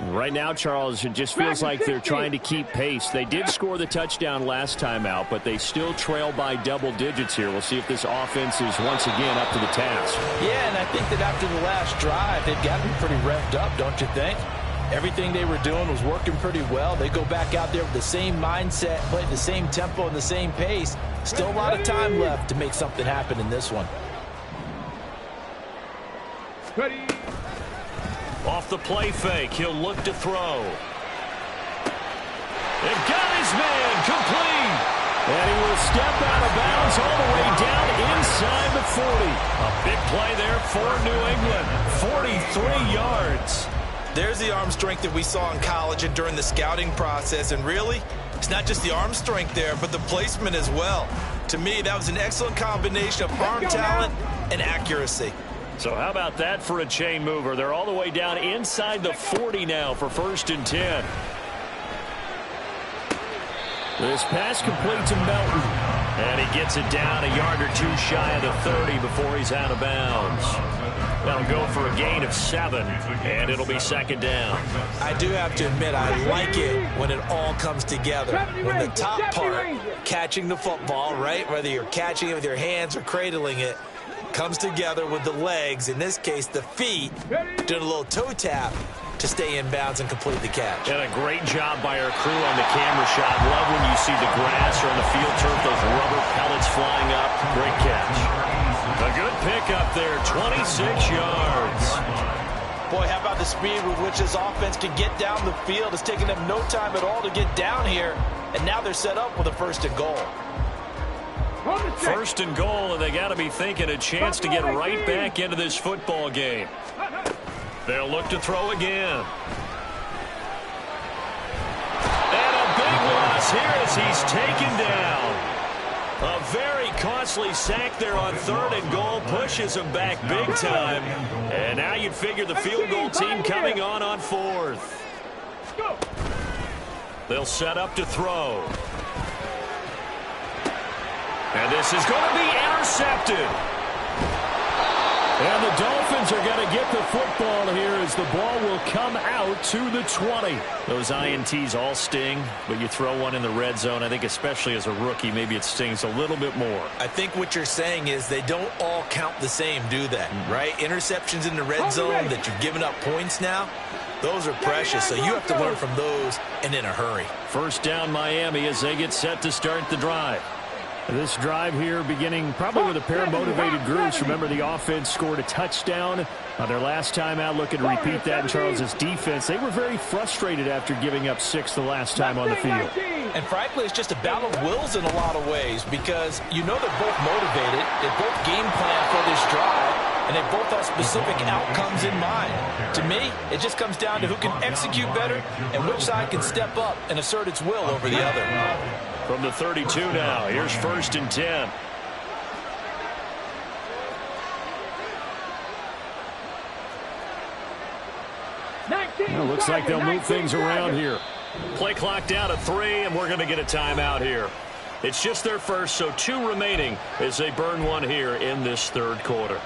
Right now, Charles, it just feels like they're trying to keep pace. They did score the touchdown last time out, but they still trail by double digits here. We'll see if this offense is once again up to the task. Yeah, and I think that after the last drive, they've got to be pretty revved up, don't you think? Everything they were doing was working pretty well. They go back out there with the same mindset, play at the same tempo and the same pace. Still a lot of time left to make something happen in this one. Ready. Off the play fake, he'll look to throw. They've got his man complete. And he will step out of bounds all the way down inside the 40. A big play there for New England. 43 yards. There's the arm strength that we saw in college and during the scouting process. And really, it's not just the arm strength there, but the placement as well. To me, that was an excellent combination of arm talent and accuracy. So how about that for a chain mover? They're all the way down inside the 40 now for 1st and 10. This pass complete to Melton. And he gets it down a yard or two shy of the 30 before he's out of bounds. That'll go for a gain of 7, and it'll be 2nd down. I do have to admit, I like it when it all comes together. When the top part, catching the football, right, whether you're catching it with your hands or cradling it, comes together with the legs, in this case the feet, doing a little toe tap to stay in bounds and complete the catch. And a great job by our crew on the camera shot. Love when you see the grass or on the field turf, those rubber pellets flying up. Great catch. A good pickup there, 26 yards. Boy, how about the speed with which this offense can get down the field? It's taken them no time at all to get down here, and now they're set up with a 1st and goal. 1st and goal, and they got to be thinking a chance to get right back into this football game. They'll look to throw again. And a big loss here as he's taken down. A very costly sack there on 3rd and goal pushes him back big time. And now you'd figure the field goal team coming on 4th. They'll set up to throw. And this is going to be intercepted. And the Dolphins are going to get the football here as the ball will come out to the 20. Those INTs all sting, but you throw one in the red zone, I think especially as a rookie, maybe it stings a little bit more. I think what you're saying is they don't all count the same, do they? Right? Interceptions in the red zone that you've given up points now, those are precious, so you have to learn from those and in a hurry. 1st down Miami as they get set to start the drive. This drive here beginning probably with a pair of motivated groups. Remember, the offense scored a touchdown on their last time out, looking to repeat that in Charles's defense. They were very frustrated after giving up 6 the last time on the field. And frankly, it's just a battle of wills in a lot of ways because you know they're both motivated. They both game plan for this drive, and they both have specific outcomes in mind. To me, it just comes down to who can execute better and which side can step up and assert its will over the other. From the 32 now, here's 1st and 10. Well, looks like they'll move things around here. Play clock down to 3, and we're going to get a timeout here. It's just their first, so 2 remaining as they burn one here in this 3rd quarter.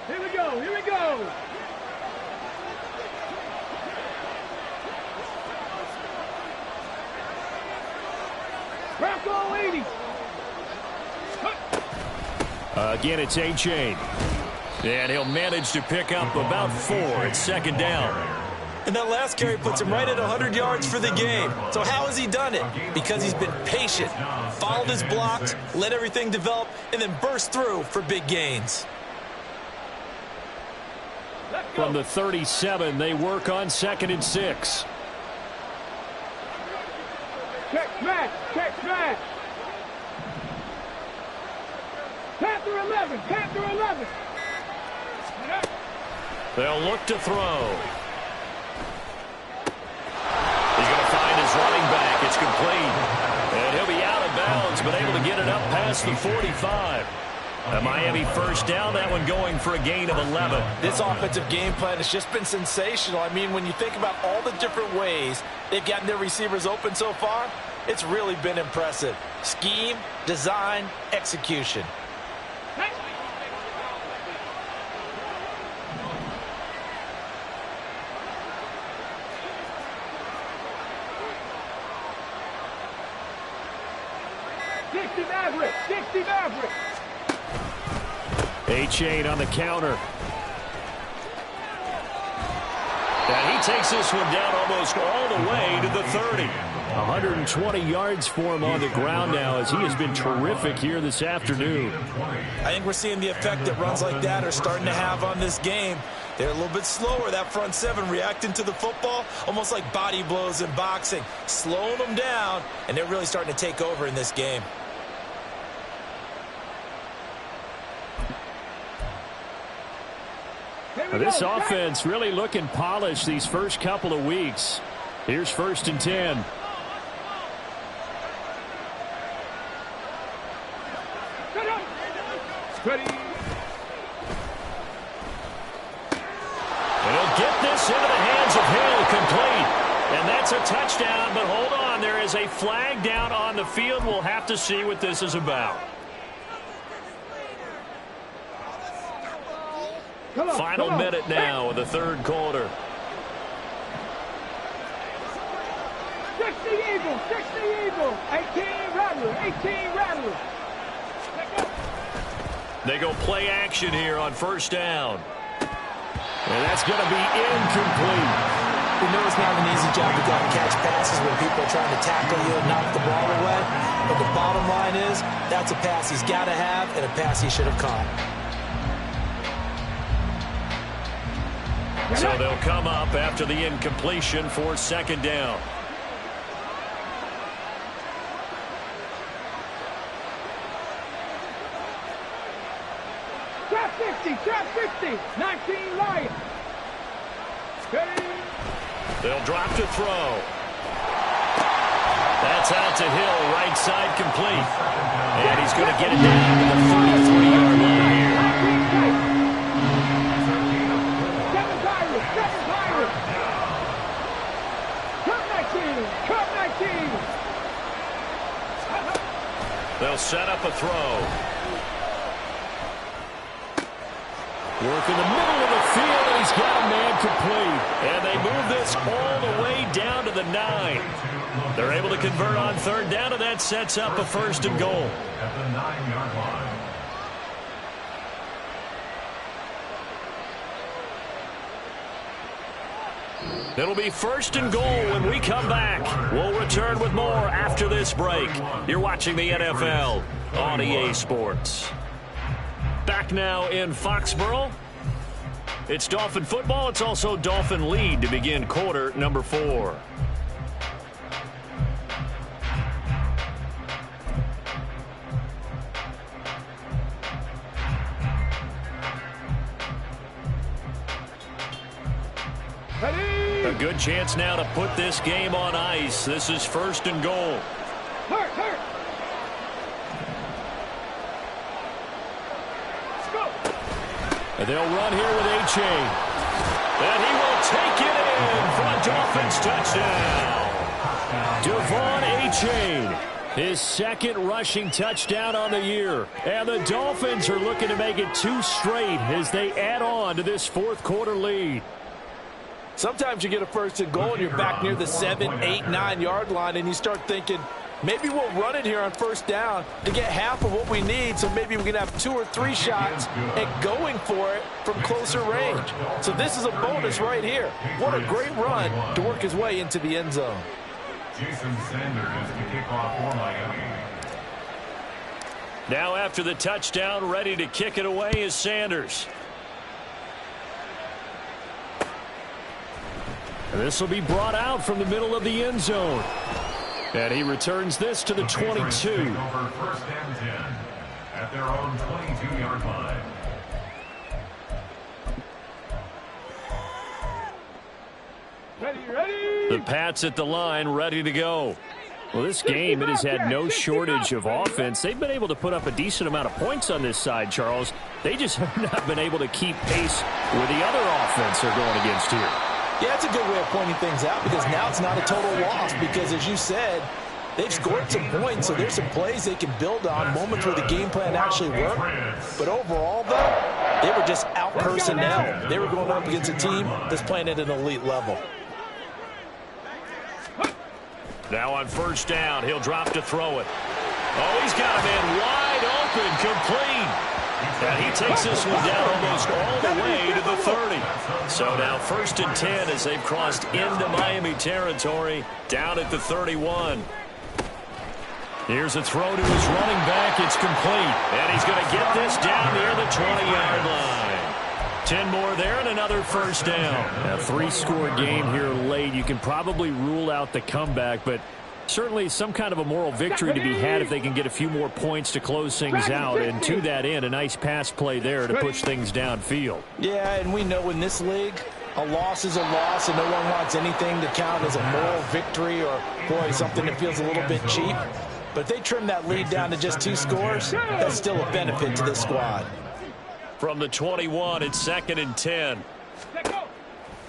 Here we go, here we go. Bronco 80. Again, it's A-Chain. And he'll manage to pick up about 4 at 2nd down. And that last carry puts him right at 100 yards for the game. So how has he done it? Because he's been patient, followed his blocks, let everything develop, and then burst through for big gains. From the 37, they work on 2nd and 6. Check smash, check smash. Panther 11, Panther 11. They'll look to throw. He's going to find his running back. It's complete. And he'll be out of bounds, but able to get it up past the 45. A Miami 1st down, that one going for a gain of 11. This offensive game plan has just been sensational. I mean, when you think about all the different ways they've gotten their receivers open so far, it's really been impressive. Scheme, design, execution. A-Chain on the counter. And he takes this one down almost all the way to the 30. 120 yards for him on the ground now as he has been terrific here this afternoon. I think we're seeing the effect that runs like that are starting to have on this game. They're a little bit slower, that front 7 reacting to the football, almost like body blows in boxing, slowing them down, and they're really starting to take over in this game. This offense really looking polished these first couple of weeks. Here's 1st and 10. Ready. And he'll get this into the hands of Hill, complete. And that's a touchdown, but hold on, there is a flag down on the field. We'll have to see what this is about. Final minute now of the 3rd quarter. 60 Eagles, 60 Eagles. 18 Rattler, 18 Rattler. They go play action here on 1st down. And that's going to be incomplete. We know it's not an easy job to go and catch passes when people are trying to tackle you and knock the ball away. But the bottom line is, that's a pass he's got to have and a pass he should have caught. So they'll come up after the incompletion for 2nd down. Trap 50, 19 Lions. Ready. They'll drop to throw. That's out to Hill, right side complete. And he's going to get it down to the 33-yard line here. They'll set up a throw. Work in the middle of the field, and he's got a man complete. And they move this all the way down to the 9. They're able to convert on 3rd down, and that sets up a 1st and goal. At the 9-yard line. It'll be 1st and goal when we come back. We'll return with more after this break. You're watching the NFL on EA Sports. Back now in Foxborough. It's Dolphin football. It's also Dolphin lead to begin quarter number 4. Ready? A good chance now to put this game on ice. This is 1st and goal. Hurt. Let's go. And they'll run here with A-Chain. And he will take it in for a Dolphins touchdown. Devon A-Chain, his 2nd rushing touchdown on the year. And the Dolphins are looking to make it 2 straight as they add on to this 4th quarter lead. Sometimes you get a 1st and goal and you're back near the 7, 8, 9-yard line and you start thinking, maybe we'll run it here on 1st down to get half of what we need, so maybe we can have 2 or 3 shots at going for it from closer range. So this is a bonus right here. What a great run to work his way into the end zone. Jason Sanders to kick off for Miami. Now after the touchdown, ready to kick it away is Sanders. And this will be brought out from the middle of the end zone. And he returns this to the 22. Over 1st and 10 at their own 22-yard line. Ready? The Pats at the line, ready to go. Well, this game, it has had no shortage of offense. They've been able to put up a decent amount of points on this side, Charles. They just have not been able to keep pace with the other offense they're going against here. Yeah, it's a good way of pointing things out because now it's not a total loss because, as you said, they've scored some points, so there's some plays they can build on, moments where the game plan actually worked. But overall, though, they were just out-personnel. They were going up against a team that's playing at an elite level. Now on 1st down, he'll drop to throw it. Oh, he's got a man wide open, complete. And he takes this one down almost all the way to the 30. So now 1st and 10 as they've crossed into Miami territory, down at the 31. Here's a throw to his running back. It's complete. And he's going to get this down near the 20-yard line. 10 more there and another 1st down. A 3-score game here late. You can probably rule out the comeback, but certainly some kind of a moral victory to be had if they can get a few more points to close things out. And to that end, a nice pass play there to push things downfield. Yeah, and we know in this league, a loss is a loss, and no one wants anything to count as a moral victory or, boy, something that feels a little bit cheap. But if they trim that lead down to just 2 scores, that's still a benefit to this squad. From the 21, it's 2nd and 10.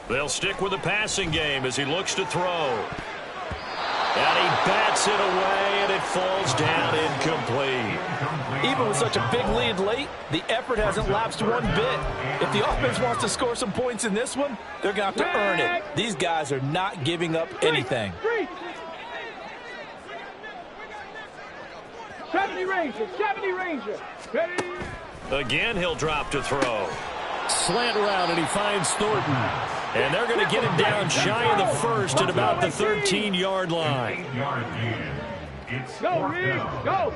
They'll stick with the passing game as he looks to throw. And he bats it away, and it falls down incomplete. Even with such a big lead late, the effort hasn't lapsed one bit. If the offense wants to score some points in this one, they're going to have to earn it. These guys are not giving up anything. 70 Ranger. Ready? Again, he'll drop to throw. Slant route, and he finds Thornton. And they're going to get him down shy of the 1st at about the 13-yard line. Go, Reed, go.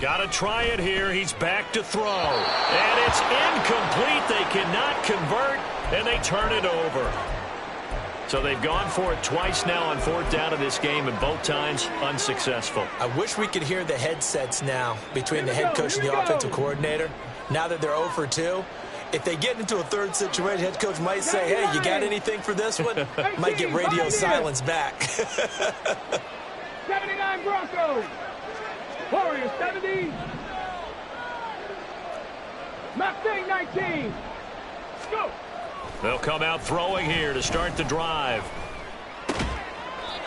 Got to try it here. He's back to throw. And it's incomplete. They cannot convert, and they turn it over. So they've gone for it twice now on 4th down in this game, and both times unsuccessful. I wish we could hear the headsets now between the head coach and the offensive coordinator. Now that they're 0 for 2, if they get into a 3rd situation, head coach might say, hey, you got anything for this one? Might get radio silence back. 79 Broncos. Warriors 70. Mustang 19. Go. They'll come out throwing here to start the drive.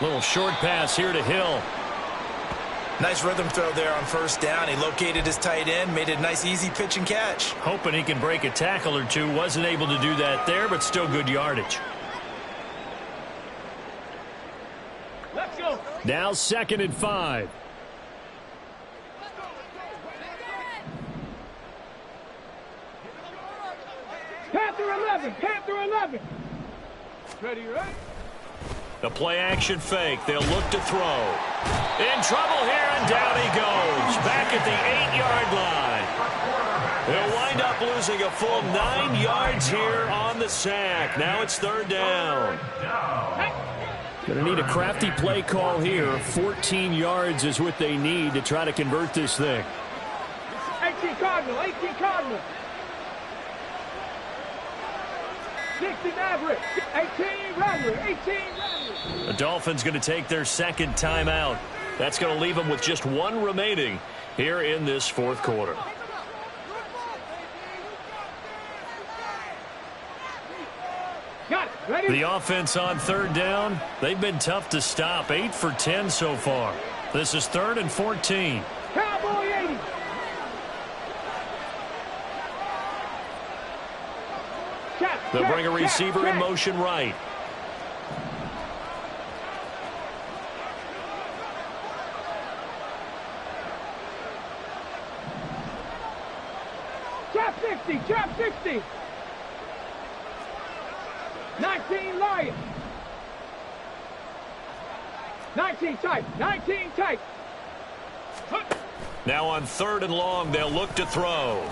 Little short pass here to Hill. Nice rhythm throw there on 1st down. He located his tight end, made it a nice easy pitch and catch. Hoping he can break a tackle or two. Wasn't able to do that there, but still good yardage. Let's go. Now 2nd and 5. Panther 11. Ready, right? The play action fake. They'll look to throw. In trouble here, and down he goes. Back at the 8-yard line. They'll wind up losing a full 9 yards here on the sack. Now it's 3rd down. Going to need a crafty play call here. 14 yards is what they need to try to convert this thing. 18 Cardinal. 60 Maverick. 18 Rattler. 18 Rattler. The Dolphins going to take their second timeout. That's going to leave them with just one remaining here in this fourth quarter. Got it. Ready? The offense on third down, they've been tough to stop. 8 for 10 so far. This is 3rd and 14. Cowboy 80. They'll bring a receiver in motion right. Trap 60. Trap 60. 19 Lions. 19 tight. 19 tight. Now on 3rd and long, they'll look to throw.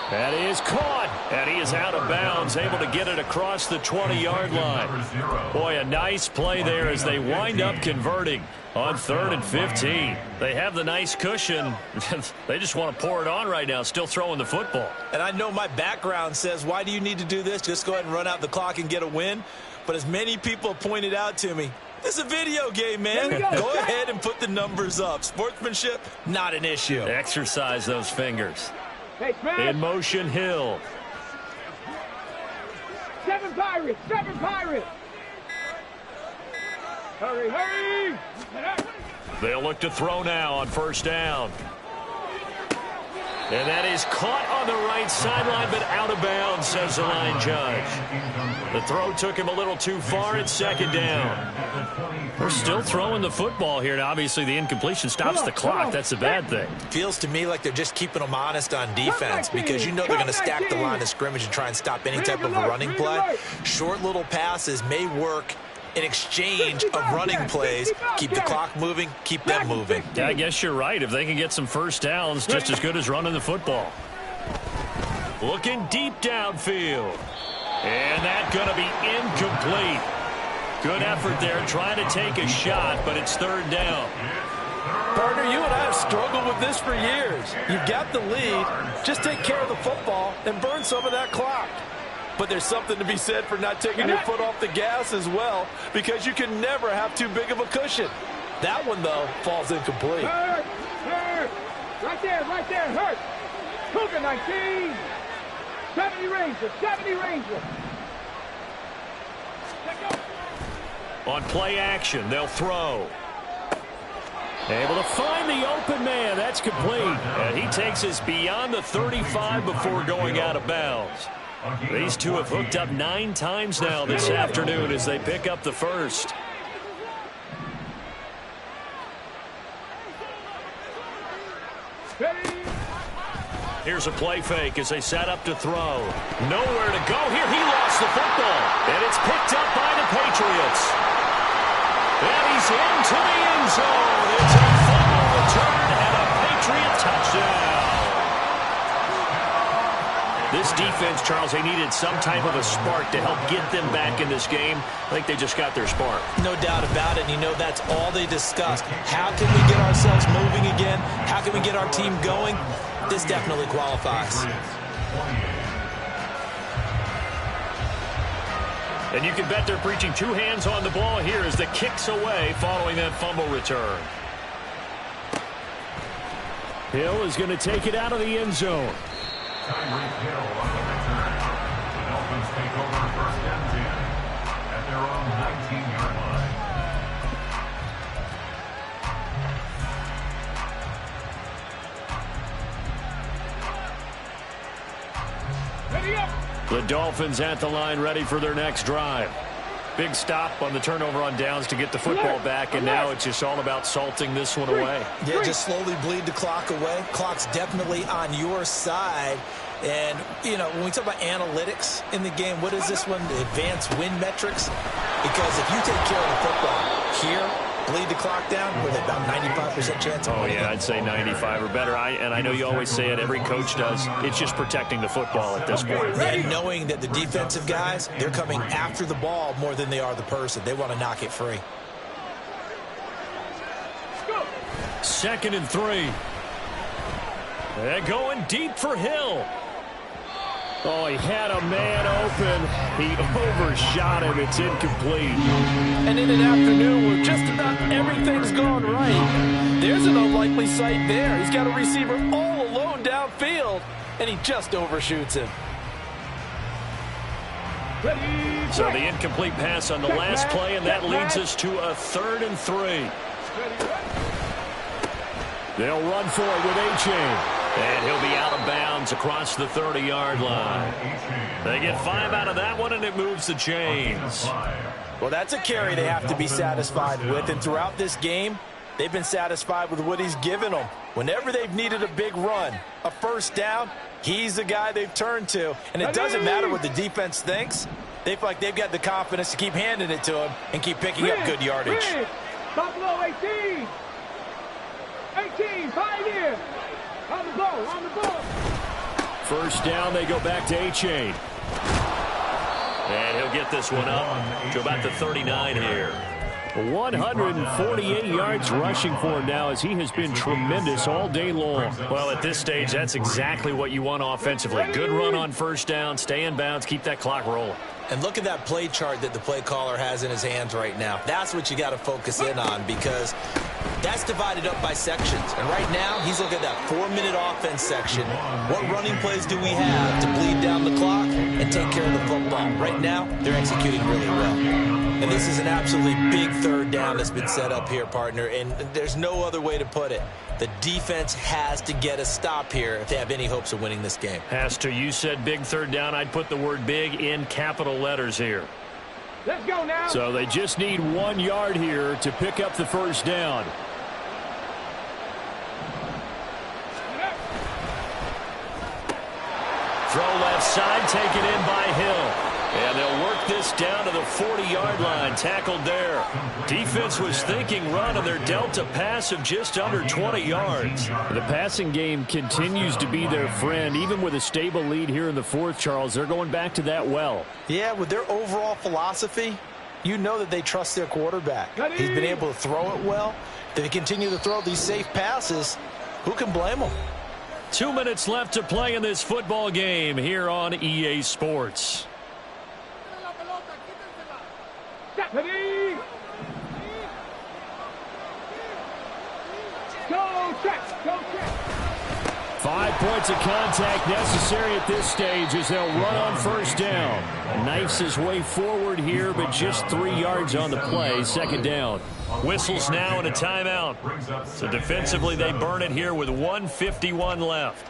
That is caught, and he is out of bounds, able to get it across the 20-yard line. Boy, a nice play there as they wind up converting on 3rd and 15. They have the nice cushion. They just want to pour it on right now, still throwing the football. And I know my background says, why do you need to do this? Just go ahead and run out the clock and get a win. But as many people pointed out to me, this is a video game, man. Go ahead and put the numbers up. Sportsmanship, not an issue. Exercise those fingers. Hey, In motion, Hill. 7 Pirates. 7 Pirates. Hurry, hurry. They'll look to throw now on 1st down. And that is caught on the right sideline, but out of bounds, says the line judge. The throw took him a little too far at 2nd down. They're still throwing the football here, and obviously the incompletion stops the clock. That's a bad thing. Feels to me like they're just keeping them honest on defense because you know they're going to stack the line of scrimmage and try and stop any type of a running play. Short little passes may work in exchange of running plays. Keep the clock moving, keep them moving. Yeah, I guess you're right. If they can get some first downs, just as good as running the football. Looking deep downfield. And that's going to be incomplete. Good effort there, trying to take a shot, but it's 3rd down. Partner, you and I have struggled with this for years. You've got the lead. Just take care of the football and burn some of that clock. But there's something to be said for not taking your foot off the gas as well, because you can never have too big of a cushion. That one, though, falls incomplete. Hurt, hurt. Right there, hurt. Cougar 19. 70 Ranger, 70 Ranger. On play action, they'll throw. Able to find the open man. That's complete. And he takes us beyond the 35 before going out of bounds. These two have hooked up 9 times now this afternoon as they pick up the first. Here's a play fake as they set up to throw. Nowhere to go here. He lost the football. And it's picked up by the Patriots. And he's into the end zone. It's a fumble return and a Patriot touchdown. This defense, Charles, they needed some type of a spark to help get them back in this game. I think they just got their spark. No doubt about it. And you know that's all they discussed. How can we get ourselves moving again? How can we get our team going? This definitely qualifies. And you can bet they're preaching 2 hands on the ball here as the kick's away following that fumble return. Hill is going to take it out of the end zone. Tyreek Hill on the return. The Dolphins take over 1st and 10 at their own 19-yard line. Ready up. The Dolphins at the line, ready for their next drive. Big stop on the turnover on downs to get the football back, and now it's just all about salting this one away. Yeah, just slowly bleed the clock away. Clock's definitely on your side. And, you know, when we talk about analytics in the game, what is this one? The advanced win metrics? Because if you take care of the football here, bleed the clock down, with about 95% chance of winning. Oh, yeah, I'd say 95 or better. And I know you always say it, every coach does. It's just protecting the football at this point. And knowing that the defensive guys, they're coming after the ball more than they are the person. They want to knock it free. 2nd and 3. They're going deep for Hill. Oh, he had a man open. He overshot him. It's incomplete. And in an afternoon where just about everything's gone right, there's an unlikely sight there. He's got a receiver all alone downfield, and he just overshoots him. So the incomplete pass on the last play, and that leads us to a 3rd and 3. They'll run for it with A-Chain. And he'll be out of bounds across the 30-yard line. They get 5 out of that one, and it moves the chains. Well, that's a carry they have to be satisfied with, and throughout this game, they've been satisfied with what he's given them. Whenever they've needed a big run, a first down, he's the guy they've turned to. And it doesn't matter what the defense thinks. They feel like they've got the confidence to keep handing it to him and keep picking up good yardage. Buffalo 18. 18, 5 here. On the ball. First down, they go back to A-Chain. And he'll get this one up to about the 39 here. 148 yards rushing for him now as he has been tremendous all day long. Well, at this stage, that's exactly what you want offensively. Good run on first down, stay in bounds, keep that clock rolling. And look at that play chart that the play caller has in his hands right now. That's what you got to focus in on because that's divided up by sections. And right now, he's looking at that 4-minute offense section. What running plays do we have to bleed down the clock and take care of the football? Right now, they're executing really well. And this is an absolutely big 3rd down that's been set up here, partner. And there's no other way to put it. The defense has to get a stop here if they have any hopes of winning this game. Has to. You said big 3rd down. I'd put the word big in capital letters here. Let's go now. So they just need 1 yard here to pick up the first down. Throw left side, taken in by Hill. And they'll work this down to the 40-yard line, tackled there. Defense was thinking run, and they're dealt a pass of just under 20 yards. The passing game continues to be their friend. Even with a stable lead here in the 4th, Charles, they're going back to that well. Yeah, with their overall philosophy, you know that they trust their quarterback. He's been able to throw it well. If they continue to throw these safe passes, who can blame them? 2 minutes left to play in this football game here on EA Sports. Ready? Go check. 5 points of contact necessary at this stage as they'll run on first down. Knifes his way forward here, but just 3 yards on the play. 2nd down. Whistles now and a timeout. So defensively they burn it here with 1:51 left.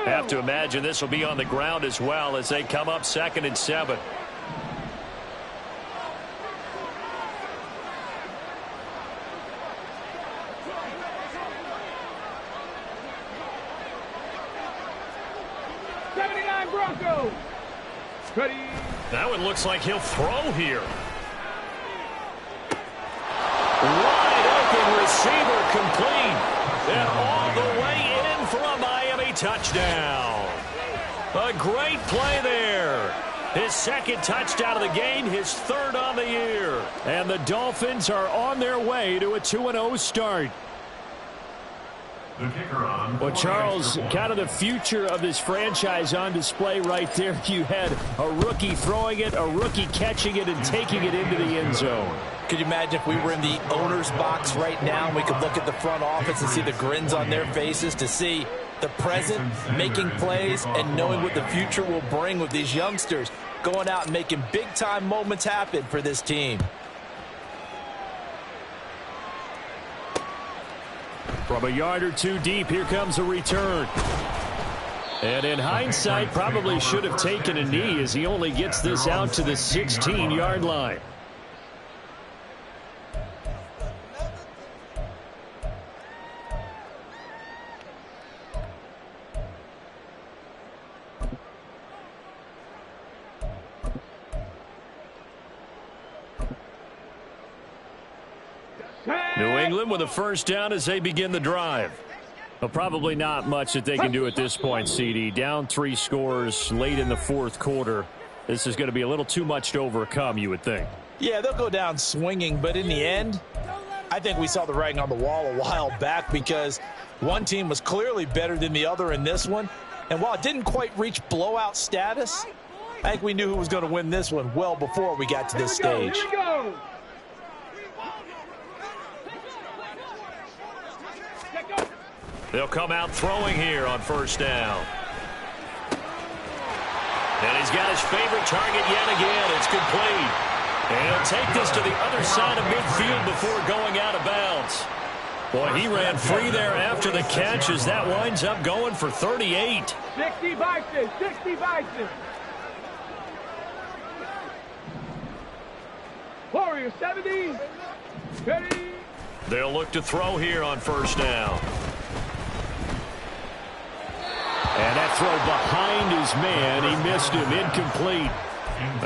Have to imagine this will be on the ground as well as they come up 2nd and 7. Broncos. Ready. That one looks like he'll throw here. Wide open receiver complete. And all the way in for a Miami touchdown. A great play there. His 2nd touchdown of the game, his 3rd on the year. And the Dolphins are on their way to a 2-0 start. Well, Charles, kind of the future of this franchise on display right there. You had a rookie throwing it, a rookie catching it, and taking it into the end zone. Could you imagine if we were in the owner's box right now and we could look at the front office and see the grins on their faces to see the present making plays and knowing what the future will bring with these youngsters going out and making big-time moments happen for this team. From a yard or 2 deep, here comes a return. And in hindsight, probably should have taken a knee as he only gets this out to the 16-yard line. New England with a first down as they begin the drive. Well, probably not much that they can do at this point, CD. Down 3 scores late in the fourth quarter. This is going to be a little too much to overcome, you would think. Yeah, they'll go down swinging, but in the end, I think we saw the writing on the wall a while back because one team was clearly better than the other in this one. And while it didn't quite reach blowout status, I think we knew who was going to win this one well before we got to this stage. Here we go. They'll come out throwing here on first down. And he's got his favorite target yet again. It's complete. And he'll take this to the other side of midfield before going out of bounds. Boy, he ran free there after the catch as that winds up going for 38. 60 Bison, 60 Bison. Warrior 70. Ready. They'll look to throw here on first down. And that throw behind his man, he missed him, incomplete.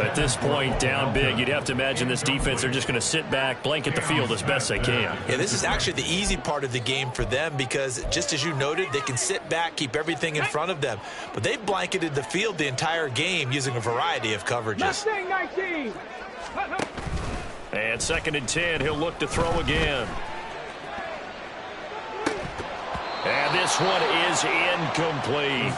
At this point, down big, you'd have to imagine this defense are just going to sit back, blanket the field as best they can. Yeah, this is actually the easy part of the game for them because, just as you noted, they can sit back, keep everything in front of them. But they've blanketed the field the entire game using a variety of coverages. Mustang 19. And 2nd and 10, he'll look to throw again. And this one is incomplete.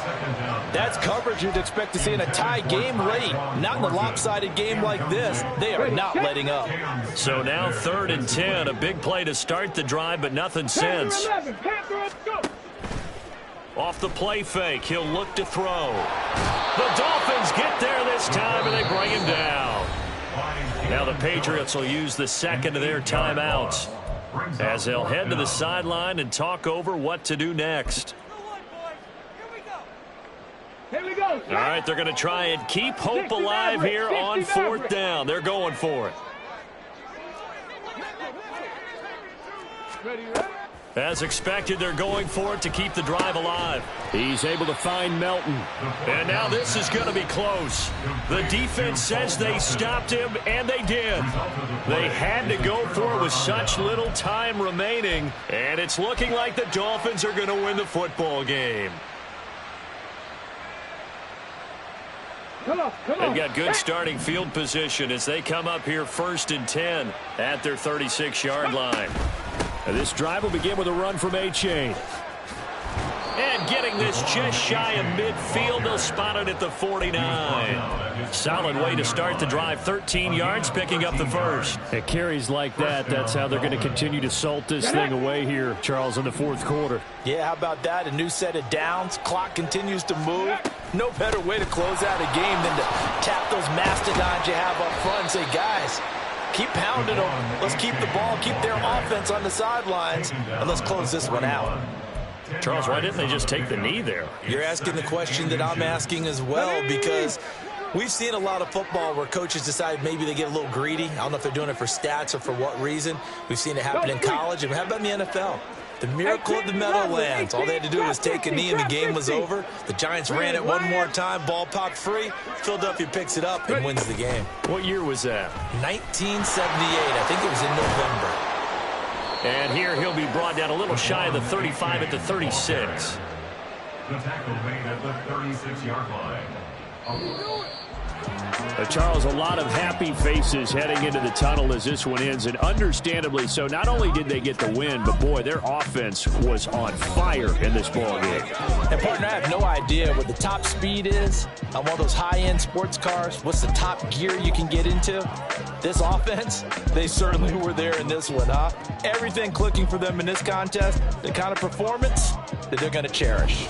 That's coverage you'd expect to see in a tie game late. Not in a lopsided game like this. They are not letting up. So now 3rd and 10, a big play to start the drive, but nothing since. Off the play fake, he'll look to throw. The Dolphins get there this time, and they bring him down. Now the Patriots will use the second of their timeouts as they'll head to the sideline and talk over what to do next. Here we go. All right, they're going to try and keep hope alive here on 4th down. They're going for it. Ready, ready. As expected, they're going for it to keep the drive alive. He's able to find Melton. And now this is going to be close. The defense says they stopped him, and they did. They had to go for it with such little time remaining, and it's looking like the Dolphins are going to win the football game. Come on, come They've on. got good starting field position as they come up here 1st and 10 at their 36-yard line. And this drive will begin with a run from A-Chain. And getting this just shy of midfield, they'll spot it at the 49. Solid way to start the drive. 13 yards, picking up the first. At carries like that, that's how they're going to continue to salt this thing away here, Charles, in the fourth quarter. Yeah, how about that? A new set of downs. Clock continues to move. No better way to close out a game than to tap those mastodons you have up front and say, guys, keep pounding them. Let's keep the ball, keep their offense on the sidelines, and let's close this one out. Charles, why didn't they just take the knee there? You're asking the question that I'm asking as well, because we've seen a lot of football where coaches decide maybe they get a little greedy. I don't know if they're doing it for stats or for what reason. We've seen it happen in college, and how about in the NFL? The miracle of the Meadowlands. All they had to do was take a knee and the game was over. The Giants ran it one more time. Ball popped free. Philadelphia picks it up and wins the game. What year was that? 1978. I think it was in November. And here he'll be brought down a little shy of the 35 at the 36. The tackle made at the 36-yard line. Charles, a lot of happy faces heading into the tunnel as this one ends, and understandably so. Not only did they get the win, but boy, their offense was on fire in this ball game. And partner, I have no idea what the top speed is on one of those high-end sports cars. What's the top gear you can get into? This offense, they certainly were there in this one, huh? Everything clicking for them in this contest, the kind of performance that they're going to cherish.